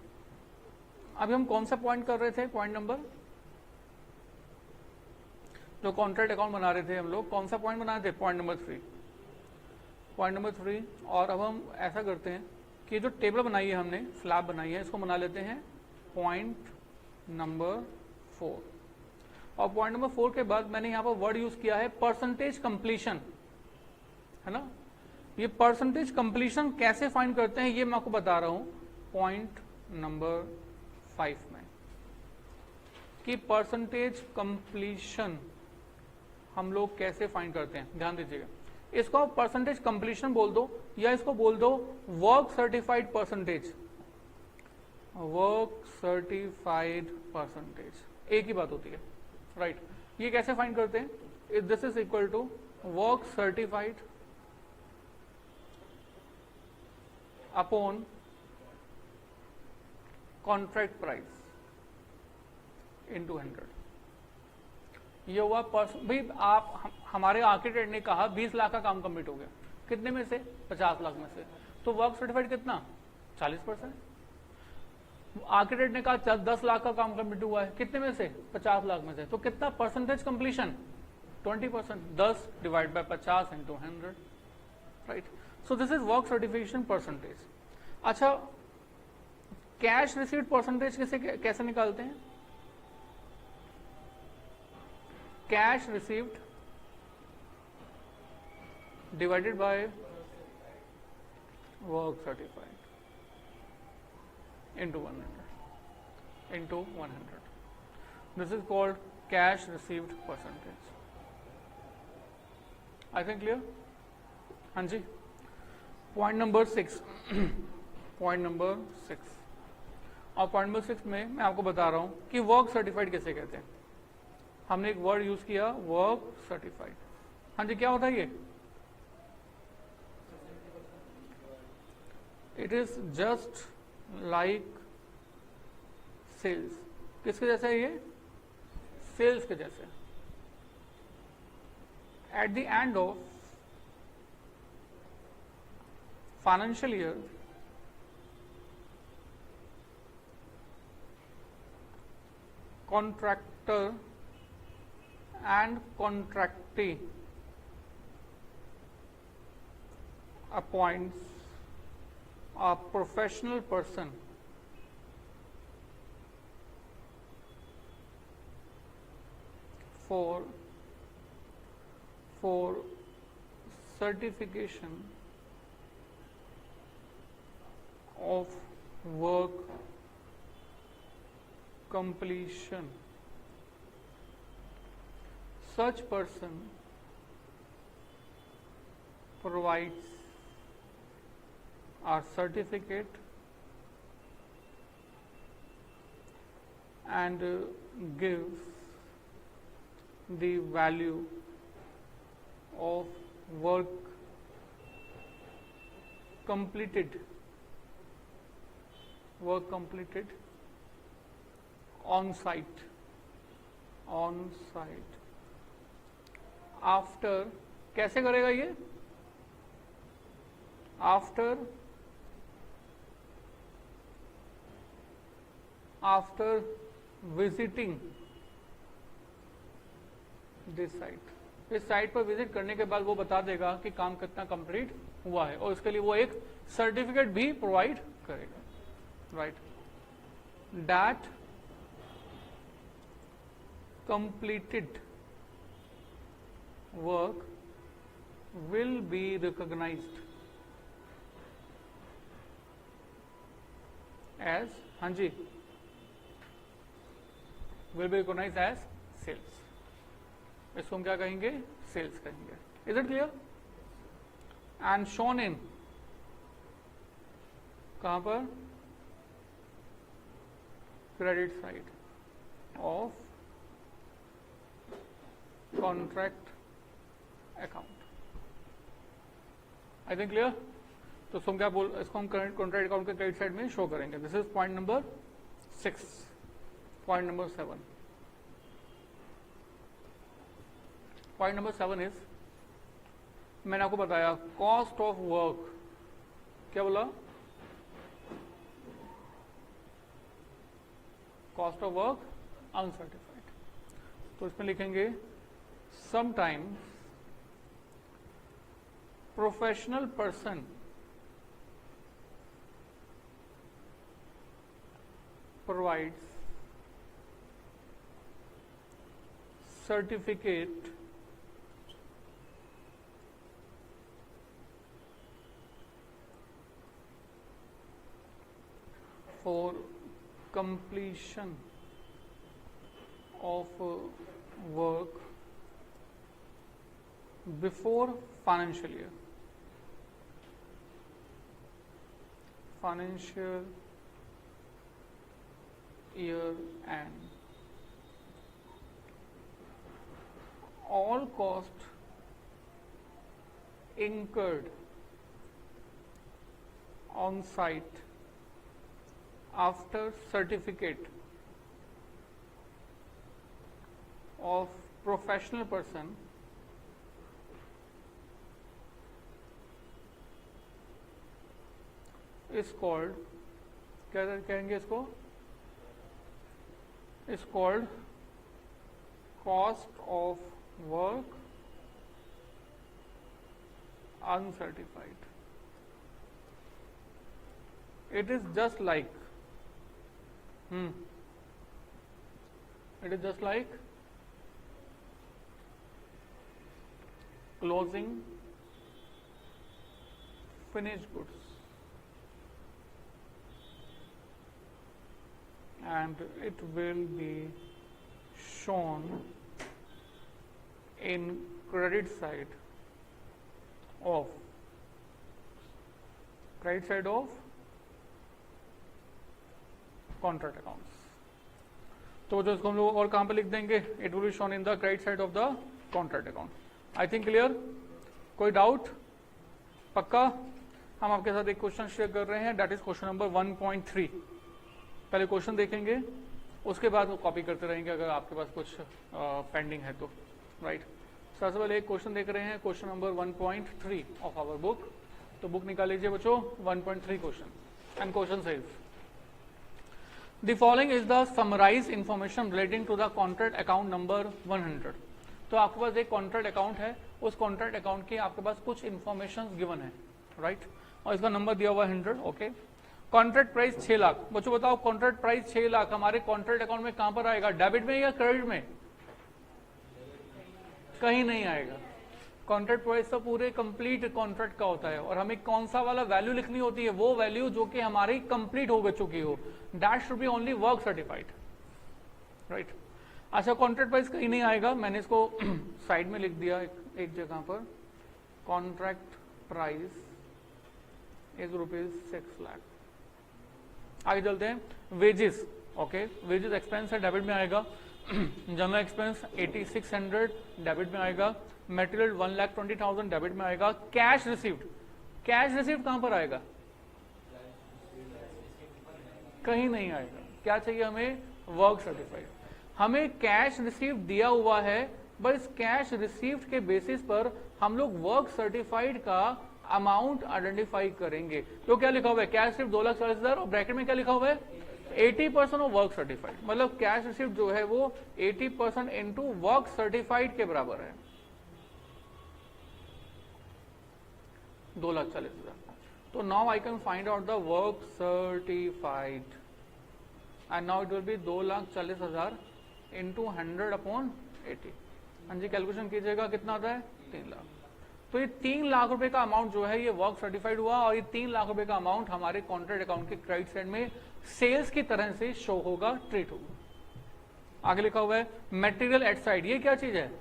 अभी हम कौन सा पॉइंट कर रहे थे, पॉइंट नंबर, जो कॉन्ट्रैक्ट अकाउंट बना रहे थे हम लोग, कौन सा पॉइंट बनाए थे, पॉइंट नंबर 3, पॉइंट नंबर 3। और अब हम ऐसा करते हैं कि जो टेबल बनाई है हमने, स्लैब बनाई है, इसको बना लेते हैं पॉइंट नंबर 4। और पॉइंट नंबर 4 के बाद मैंने यहां पर वर्ड यूज किया है परसेंटेज कंप्लीशन, है ना। ये परसेंटेज कंप्लीशन कैसे फाइंड करते हैं ये मैं आपको बता रहा हूं पॉइंट नंबर 5 में, कि परसेंटेज कंप्लीशन हम लोग कैसे फाइंड करते हैं। ध्यान दीजिएगा, इसको आप परसेंटेज कंप्लीशन बोल दो या इसको बोल दो work certified percentage, work certified percentage, एक ही बात होती है, राइट। ये कैसे फाइंड करते हैं, this is equal to work certified upon contract price into 100। ये हुआ भाई, आप हमारे आर्किटेक्ट ने कहा 20 लाख का काम कंप्लीट हो गया, कितने में से, 50 लाख में से, तो वर्क सर्टिफाइड कितना, 40%। आर्किटेक्ट ने कहा 10 लाख का काम कंप्लीट हुआ है, कितने में से, 50 लाख में से, तो कितना percentage completion, 20%, 10 divide by 50 into 100, right. So this is work certification percentage. अच्छा, कैश रिसीव्ड परसेंटेज कैसे निकालते हैं, cash received divided by work certified into 100. This is called cash received percentage. I think clear? हाँ जी। Point number 6. Point number 6. और point number 6 में मैं आपको बता रहा हूँ कि वर्क सर्टिफाइड कैसे कहते हैं। हमने एक वर्ड यूज किया वर्क सर्टिफाइड। हाँ जी, क्या होता है ये? It is just like sales. किसके जैसे है ये? सेल्स के जैसे। At the end of financial year contractor and contractee appoints a professional person for certification of work completion. Such person provides a certificate and gives the value of work completed on site after, कैसे करेगा ये, after visiting this site. इस site पर visit करने के बाद वो बता देगा कि काम कितना कंप्लीट हुआ है और इसके लिए वो एक सर्टिफिकेट भी प्रोवाइड करेगा, right. That completed work will be recognized as, हाँ जी, will be recognized as sales. इसको हम क्या कहेंगे, सेल्स कहेंगे. Is it clear? And shown in, कहां पर, credit side of contract account. I think clear. तो हम क्या बोल, इसको हम कॉन्ट्रैक्ट अकाउंट के क्रेडिट साइड में शो करेंगे. This is point number 6. Point number 7. Point number 7 is, मैंने आपको बताया कॉस्ट ऑफ वर्क. क्या बोला? Cost of work uncertified. तो इसमें लिखेंगे sometimes professional person provides certificate for completion of work before financial year. Financial year end. All cost incurred on site after certificate of professional person is called, क्या कहेंगे इसको, is called cost of work uncertified. It is just like it is just like closing finished goods, and it will be shown in credit side of contract accounts. तो जो इसको हम लोग और कहां पे लिख देंगे, it will be shown in the credit side of the contract account. I think clear. कोई डाउट? पक्का. हम आपके साथ एक क्वेश्चन शेयर कर रहे हैं, दैट इज क्वेश्चन नंबर 1.3. पहले क्वेश्चन देखेंगे, उसके बाद वो कॉपी करते रहेंगे अगर आपके पास कुछ पेंडिंग है तो, राइट. सबसे पहले एक क्वेश्चन देख रहे हैं, question number 1.3 of our book. तो बुक निकाल लीजिए बच्चों. 1.3 question, and question says the following is the summarise information relating to the contract account number 100. तो आपके पास एक कॉन्ट्रैक्ट अकाउंट है, उस कॉन्ट्रैक्ट अकाउंट के आपके पास कुछ इंफॉर्मेशन गिवन है, राइट. और इसका नंबर दिया हुआ 100. ओके. Contract price 6 lakh. बच्चों बताओ, कॉन्ट्रैक्ट प्राइस 6 लाख हमारे कॉन्ट्रैक्ट अकाउंट में कहां पर आएगा, डेबिट में या क्रेडिट में? कहीं नहीं आएगा। कॉन्ट्रैक्ट प्राइस तो पूरे कंप्लीट कॉन्ट्रैक्ट का होता है और हमें कौन सा वाला वैल्यू लिखनी होती है, वो वैल्यू जो कि हमारी कंप्लीट हो चुकी हो, that should be only work certified, right. अच्छा, कॉन्ट्रैक्ट प्राइस कहीं नहीं आएगा, मैंने इसको साइड में लिख दिया एक जगह पर, कॉन्ट्रैक्ट प्राइस इज ₹6 लाख। आगे चलते हैं, वेजेस, ओके, वेजेस एक्सपेंस है, डेबिट में आएगा। जनरल एक्सपेंस 8600 डेबिट में आएगा। मटेरियल 1,20,000 डेबिट में आएगा। कैश रिसीव्ड, कैश रिसीव्ड कहां पर आएगा, कहीं नहीं आएगा। क्या चाहिए हमें, वर्क सर्टिफाइड। हमें कैश रिसीव्ड दिया हुआ है, बस इस कैश रिसीव्ड के बेसिस पर हम लोग वर्क सर्टिफाइड का अमाउंट आइडेंटिफाई करेंगे। तो क्या लिखा हुआ है, कैश रिसीव्ड 2,40,000 और ब्रैकेट में क्या लिखा हुआ है, 80% ऑफ वर्क सर्टिफाइड। मतलब कैश रिसीव्ड जो है वो 80% इनटू वर्क सर्टिफाइड के बराबर है, 2,40,000। तो now I can find out the work certified and now it will be 2,40,000 into 100/80। हाँ जी, कैलकुलेशन कीजिएगा, कितना आता है, 3 लाख। तो ये 3 लाख रुपए का अमाउंट जो है ये वर्क सर्टिफाइड हुआ और ये 3 लाख रुपए का अमाउंट हमारे कॉन्ट्रैक्ट अकाउंट के क्रेडिट साइड में सेल्स की तरह से शो होगा, ट्रीट होगा। आगे लिखा हुआ है मटेरियल एट साइड, ये क्या चीज है,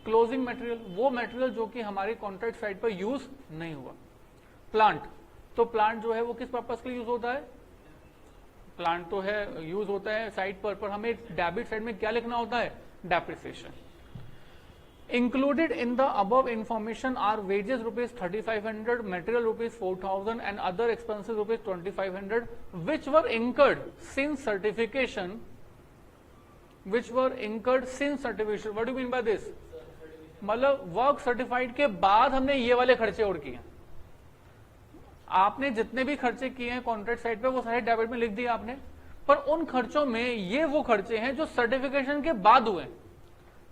क्लोजिंग मटेरियल, वो मटेरियल जो कि हमारे कॉन्ट्रैक्ट साइड पर यूज नहीं हुआ। प्लांट, तो प्लांट जो है वो किस पर्पज के लिए यूज होता है, प्लांट तो है यूज होता है साइड पर हमें डेबिट साइड में क्या लिखना होता है, depreciation. Included in the above information are wages ₹3,500, material ₹4,000 and other expenses ₹2,500 which were incurred since certification. Which were incurred since certification. What do you mean by this? मतलब work certified के बाद हमने ये वाले खर्चे और किए। आपने जितने भी खर्चे किए हैं कॉन्ट्रैक्ट साइड पे वो सारे डेबिट में लिख दिए आपने, पर उन खर्चों में ये वो खर्चे हैं जो सर्टिफिकेशन के बाद हुए।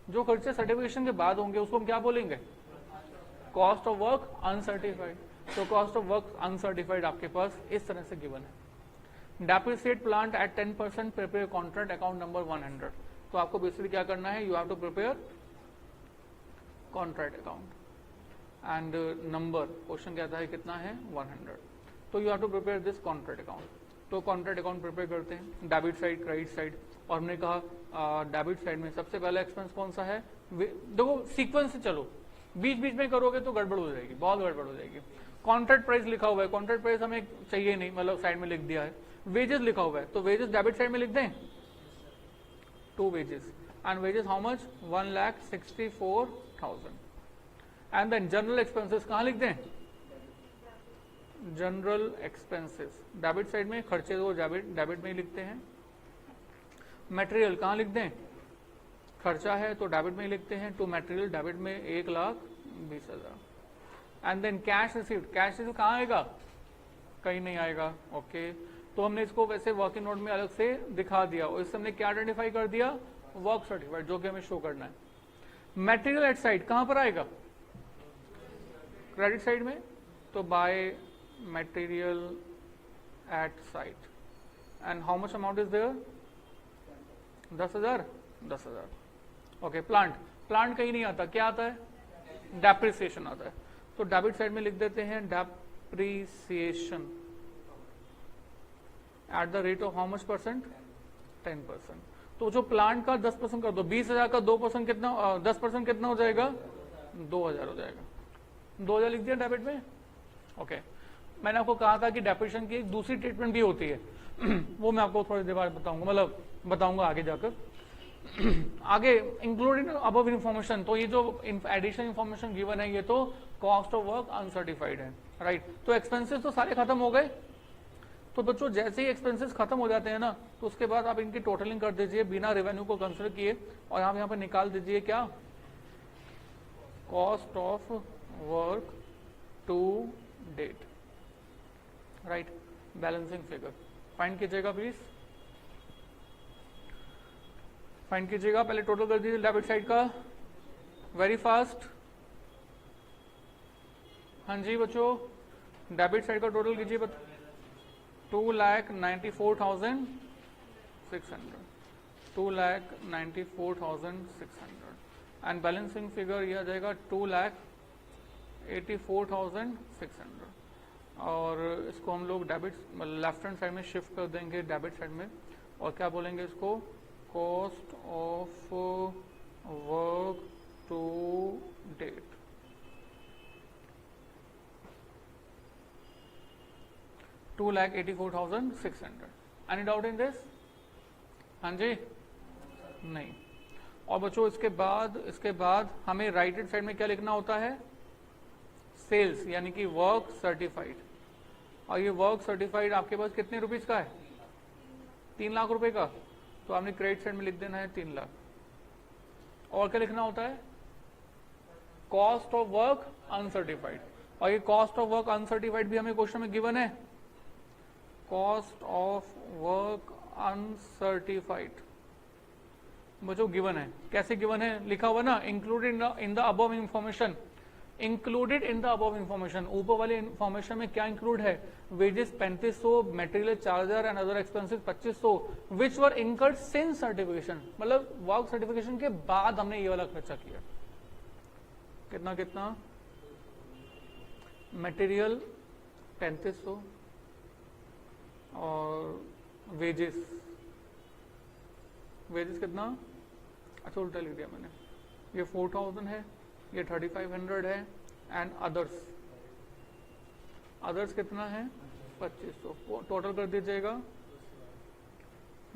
जो खर्चे सर्टिफिकेशन के बाद होंगे उसको हम क्या बोलेंगे, कॉस्ट ऑफ वर्क अनसर्टिफाइड। तो कॉस्ट ऑफ वर्क अनसर्टिफाइड आपके पास इस तरह से गिवन है। Depreciate plant at 10%, prepare contract account number 100। तो आपको बेसिकली क्या करना है, you have to prepare contract account and number, question कहता है कितना है, 100। तो you have to prepare this contract account. तो कॉन्ट्रैक्ट अकाउंट प्रिपेयर करते हैं, डेबिट साइड, क्रेडिट साइड। और हमने कहा डेबिट साइड में सबसे पहला एक्सपेंस कौन सा है, देखो सीक्वेंस से चलो, बीच बीच में करोगे तो गड़बड़ हो जाएगी, बहुत गड़बड़ हो जाएगी। कॉन्ट्रैक्ट प्राइस लिखा हुआ है, कॉन्ट्रैक्ट प्राइस हमें चाहिए नहीं, मतलब साइड में लिख दिया है। वेजेस लिखा हुआ है, तो वेजेस डेबिट साइड में लिख दें, 2 wages and wages how much, 1,64,000। And then general expenses कहां लिख दें, जनरल एक्सपेंसेस डेबिट साइड में, खर्चे तो डेबिट में ही लिखते हैं। मटेरियल कहां लिख दें, खर्चा है तो डेबिट में ही लिखते हैं, टू मटेरियल डेबिट में 1,20,000। And then cash received, cash received कहां आएगा, कहीं नहीं आएगा, ओके। तो हमने इसको वैसे वर्किंग नोट में अलग से दिखा दिया और इससे हमने क्या आइडेंटिफाई कर दिया, वर्क सर्टिफाइड, जो कि हमें शो करना है। मटेरियल एट साइड कहां पर आएगा, क्रेडिट साइड में, तो by material at side and how much amount is there, 10,000, 10,000, okay. Plant, plant कहीं नहीं आता, क्या आता है, डेप्रिसिएशन आता है। तो डेबिट साइड में लिख देते हैं depreciation at the rate of how much percent, 10%। तो जो प्लांट का 10% कर दो, 20,000 का 2% कितना, 10% कितना हो जाएगा, 2,000 हो जाएगा। 2,000 लिख दिया डेबिट में, ओके। मैंने आपको कहा था कि डेप्रिसिएशन की एक दूसरी ट्रीटमेंट भी होती है वो मैं आपको थोड़ी देर बाद बताऊंगा, मतलब बताऊंगा आगे जाकर। आगे इंक्लूडिंग अबव इन्फॉर्मेशन, तो ये जो एडिशनल इन्फॉर्मेशन गिवन है ये तो कॉस्ट ऑफ वर्क अनसर्टिफाइड है, राइट। तो एक्सपेंसेस तो सारे खत्म हो गए। तो बच्चों जैसे ही एक्सपेंसेस खत्म हो जाते हैं ना, तो उसके बाद आप इनकी टोटलिंग कर दीजिए बिना रेवेन्यू को कंसिडर किए, और आप यहाँ पे निकाल दीजिए क्या, cost of work to date, right, balancing figure find कीजिएगा प्लीज, फाइंड कीजिएगा। पहले टोटल कर दीजिए डेबिट साइड का, वेरी फास्ट। हाँ जी बच्चों, डेबिट साइड का टोटल कीजिए, 2,94,600, 2,94,600। एंड बैलेंसिंग फिगर ये आ जाएगा 2,84,600 और इसको हम लोग डेबिट लेफ्ट हैंड साइड में शिफ्ट कर देंगे डेबिट साइड में और क्या बोलेंगे इसको cost of work to date 2,84,600 any doubt in this? हाँ जी नहीं। और बच्चों इसके बाद हमें राइट हैंड साइड में क्या लिखना होता है सेल्स यानी कि वर्क सर्टिफाइड और ये वर्क सर्टिफाइड आपके पास कितने रुपीज का है 3 लाख रुपए का तो आपने क्रेडिट साइड में लिख देना है 3 लाख। और क्या लिखना होता है कॉस्ट ऑफ वर्क अनसर्टिफाइड और ये कॉस्ट ऑफ वर्क अनसर्टिफाइड भी हमें क्वेश्चन में गिवन है कॉस्ट ऑफ वर्क अनसर्टिफाइड बच्चों गिवन है। कैसे गिवन है लिखा हुआ ना included in the above information included in the above information ऊपर वाले इंफॉर्मेशन में क्या इंक्लूड है wages 3500 material charger and other expenses 2500 which were incurred since certification मतलब वर्क सर्टिफिकेशन के बाद हमने ये वाला खर्चा किया कितना मटेरियल 3500 और वेजेस कितना अच्छा उल्टा लिख दिया मैंने ये 4000 है ये 3500 है एंड अदर्स कितना है 2500 टोटल कर दीजिएगा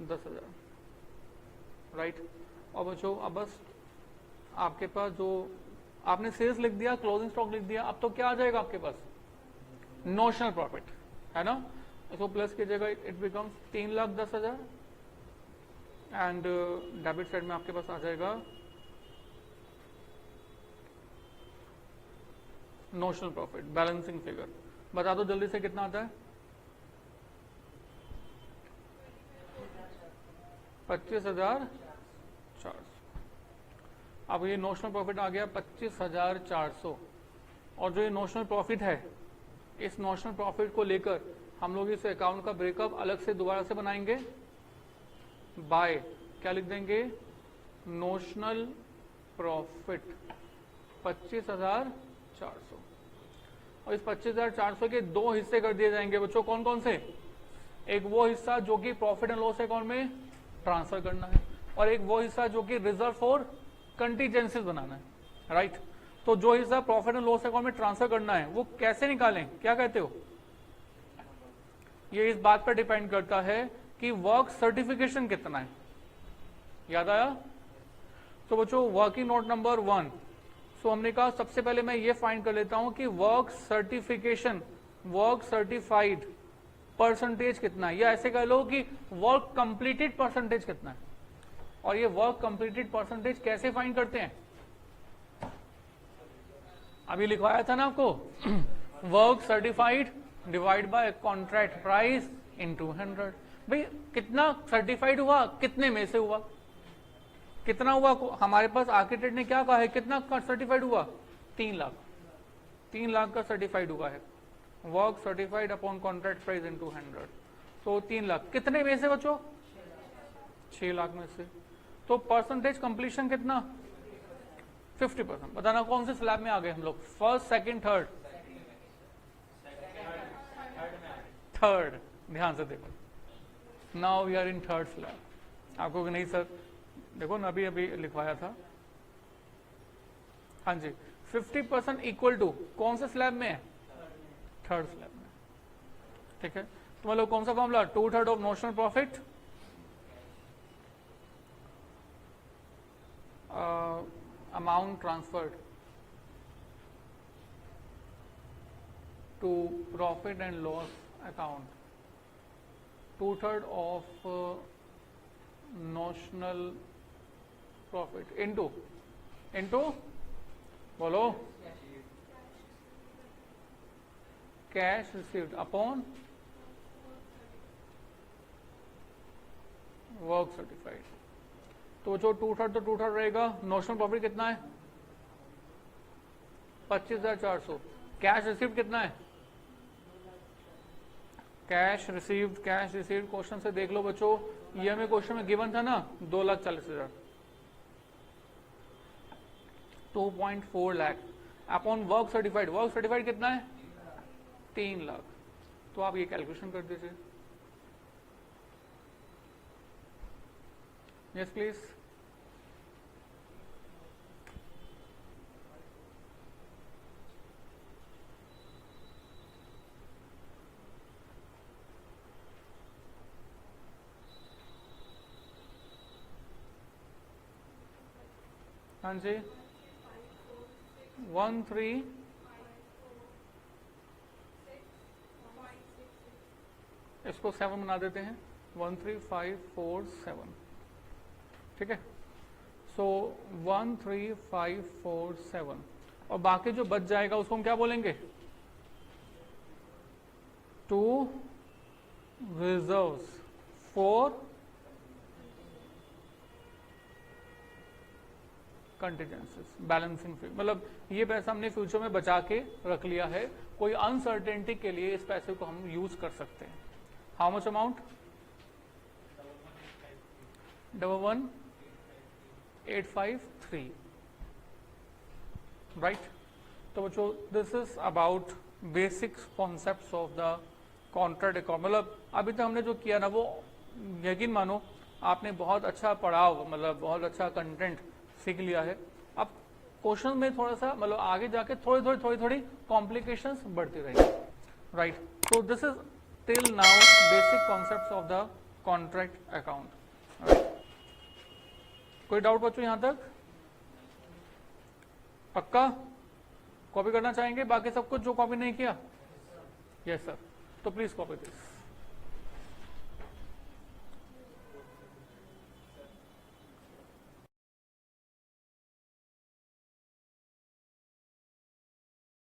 10,000 राइट। और बच्चों अब बस आपके पास जो आपने सेल्स लिख दिया क्लोजिंग स्टॉक लिख दिया अब तो क्या आ जाएगा आपके पास नोशनल प्रॉफिट है ना इसको प्लस कीजिएगा it becomes 3,10,000 and debit side में आपके पास आ जाएगा नोशनल प्रॉफिट बैलेंसिंग फिगर बता दो जल्दी से कितना आता है 25,400 अब ये नोशनल प्रॉफिट आ गया 25,400 और जो ये नोशनल प्रॉफिट है इस नोशनल प्रॉफिट को लेकर हम लोग इस अकाउंट का ब्रेकअप अलग से दोबारा से बनाएंगे बाय क्या लिख देंगे नोशनल प्रॉफिट 25,400 और इस 25,400 के दो हिस्से कर दिए जाएंगे बच्चों कौन कौन से एक वो हिस्सा जो कि प्रॉफिट एंड लॉस अकाउंट में ट्रांसफर करना है और एक वो हिस्सा जो कि रिजर्व फॉर कंटीजेंसीज बनाना है राइट। तो जो हिस्सा प्रॉफिट एंड लॉस अकाउंट में ट्रांसफर करना है वो कैसे निकालें क्या कहते हो ये इस बात पर डिपेंड करता है कि वर्क सर्टिफिकेशन कितना है याद आया। तो बच्चों वर्किंग नोट नंबर 1 सो हमने कहा सबसे पहले मैं ये फाइंड कर लेता हूं कि वर्क सर्टिफाइड परसेंटेज कितना है या ऐसे कह लो कि वर्क कंप्लीटेड परसेंटेज कितना है और ये वर्क कंप्लीटेड परसेंटेज कैसे फाइंड करते हैं अभी लिखवाया था ना आपको work certified divide by contract price into 100 भाई कितना सर्टिफाइड हुआ कितने में से हुआ कितना हुआ हमारे पास आर्किटेक्ट ने क्या कहा है कितना सर्टिफाइड हुआ 3 लाख का सर्टिफाइड हुआ है work certified upon contract price into 100 तो 3 लाख कितने में से बच्चों 6 लाख में से तो परसेंटेज कंप्लीशन कितना 50% बताना कौन से स्लैब में आ गए हम लोग फर्स्ट सेकंड थर्ड ध्यान से देखो now we are in third slab आपको कि नहीं सर देखो ना अभी लिखवाया था हाँ जी 50% इक्वल टू कौन से स्लैब में है थर्ड स्लैब में ठीक है। तो मतलब कौन सा formula 2/3 of notional profit amount transferred to profit and loss account 2/3 of notional profit into बोलो cash received upon work certified तो जो 2/3 तो 2/3 रहेगा नोशनल प्रॉफिट कितना है 25,400 कैश रिसीव्ड कितना है कैश रिसीव्ड क्वेश्चन से देख लो बच्चों ये हमें क्वेश्चन में गिवन था ना 2,40,000 2.4 लाख अपॉन वर्क सर्टिफाइड कितना है 3 लाख। तो आप ये कैलकुलेशन कर दीजिए। Yes please. हाँ जी 13 इसको 7 बना देते हैं 13547 ठीक है। सो 13547 और बाकी जो बच जाएगा उसको हम क्या बोलेंगे to reserves for contingencies balancing fee. मतलब ये पैसा हमने फ्यूचर में बचा के रख लिया है, कोई अनसर्टेनिटी के लिए इस पैसे को हम यूज कर सकते हैं। How much amount 11853 right. तो बच्चों this is about basic concepts of the contract account. मतलब अभी तक हमने जो किया ना वो यकीन मानो आपने बहुत अच्छा पढ़ाओ, मतलब बहुत अच्छा कंटेंट सीख लिया है। अब क्वेश्चन में थोड़ा सा मतलब आगे जाके थोड़ी कॉम्प्लिकेशंस बढ़ती रहेंगी right. So this is till now basic concepts of the contract account. कोई डाउट बच्चों यहां तक? पक्का कॉपी करना चाहेंगे बाकी सब कुछ जो कॉपी नहीं किया? Yes sir. तो प्लीज कॉपी दिस।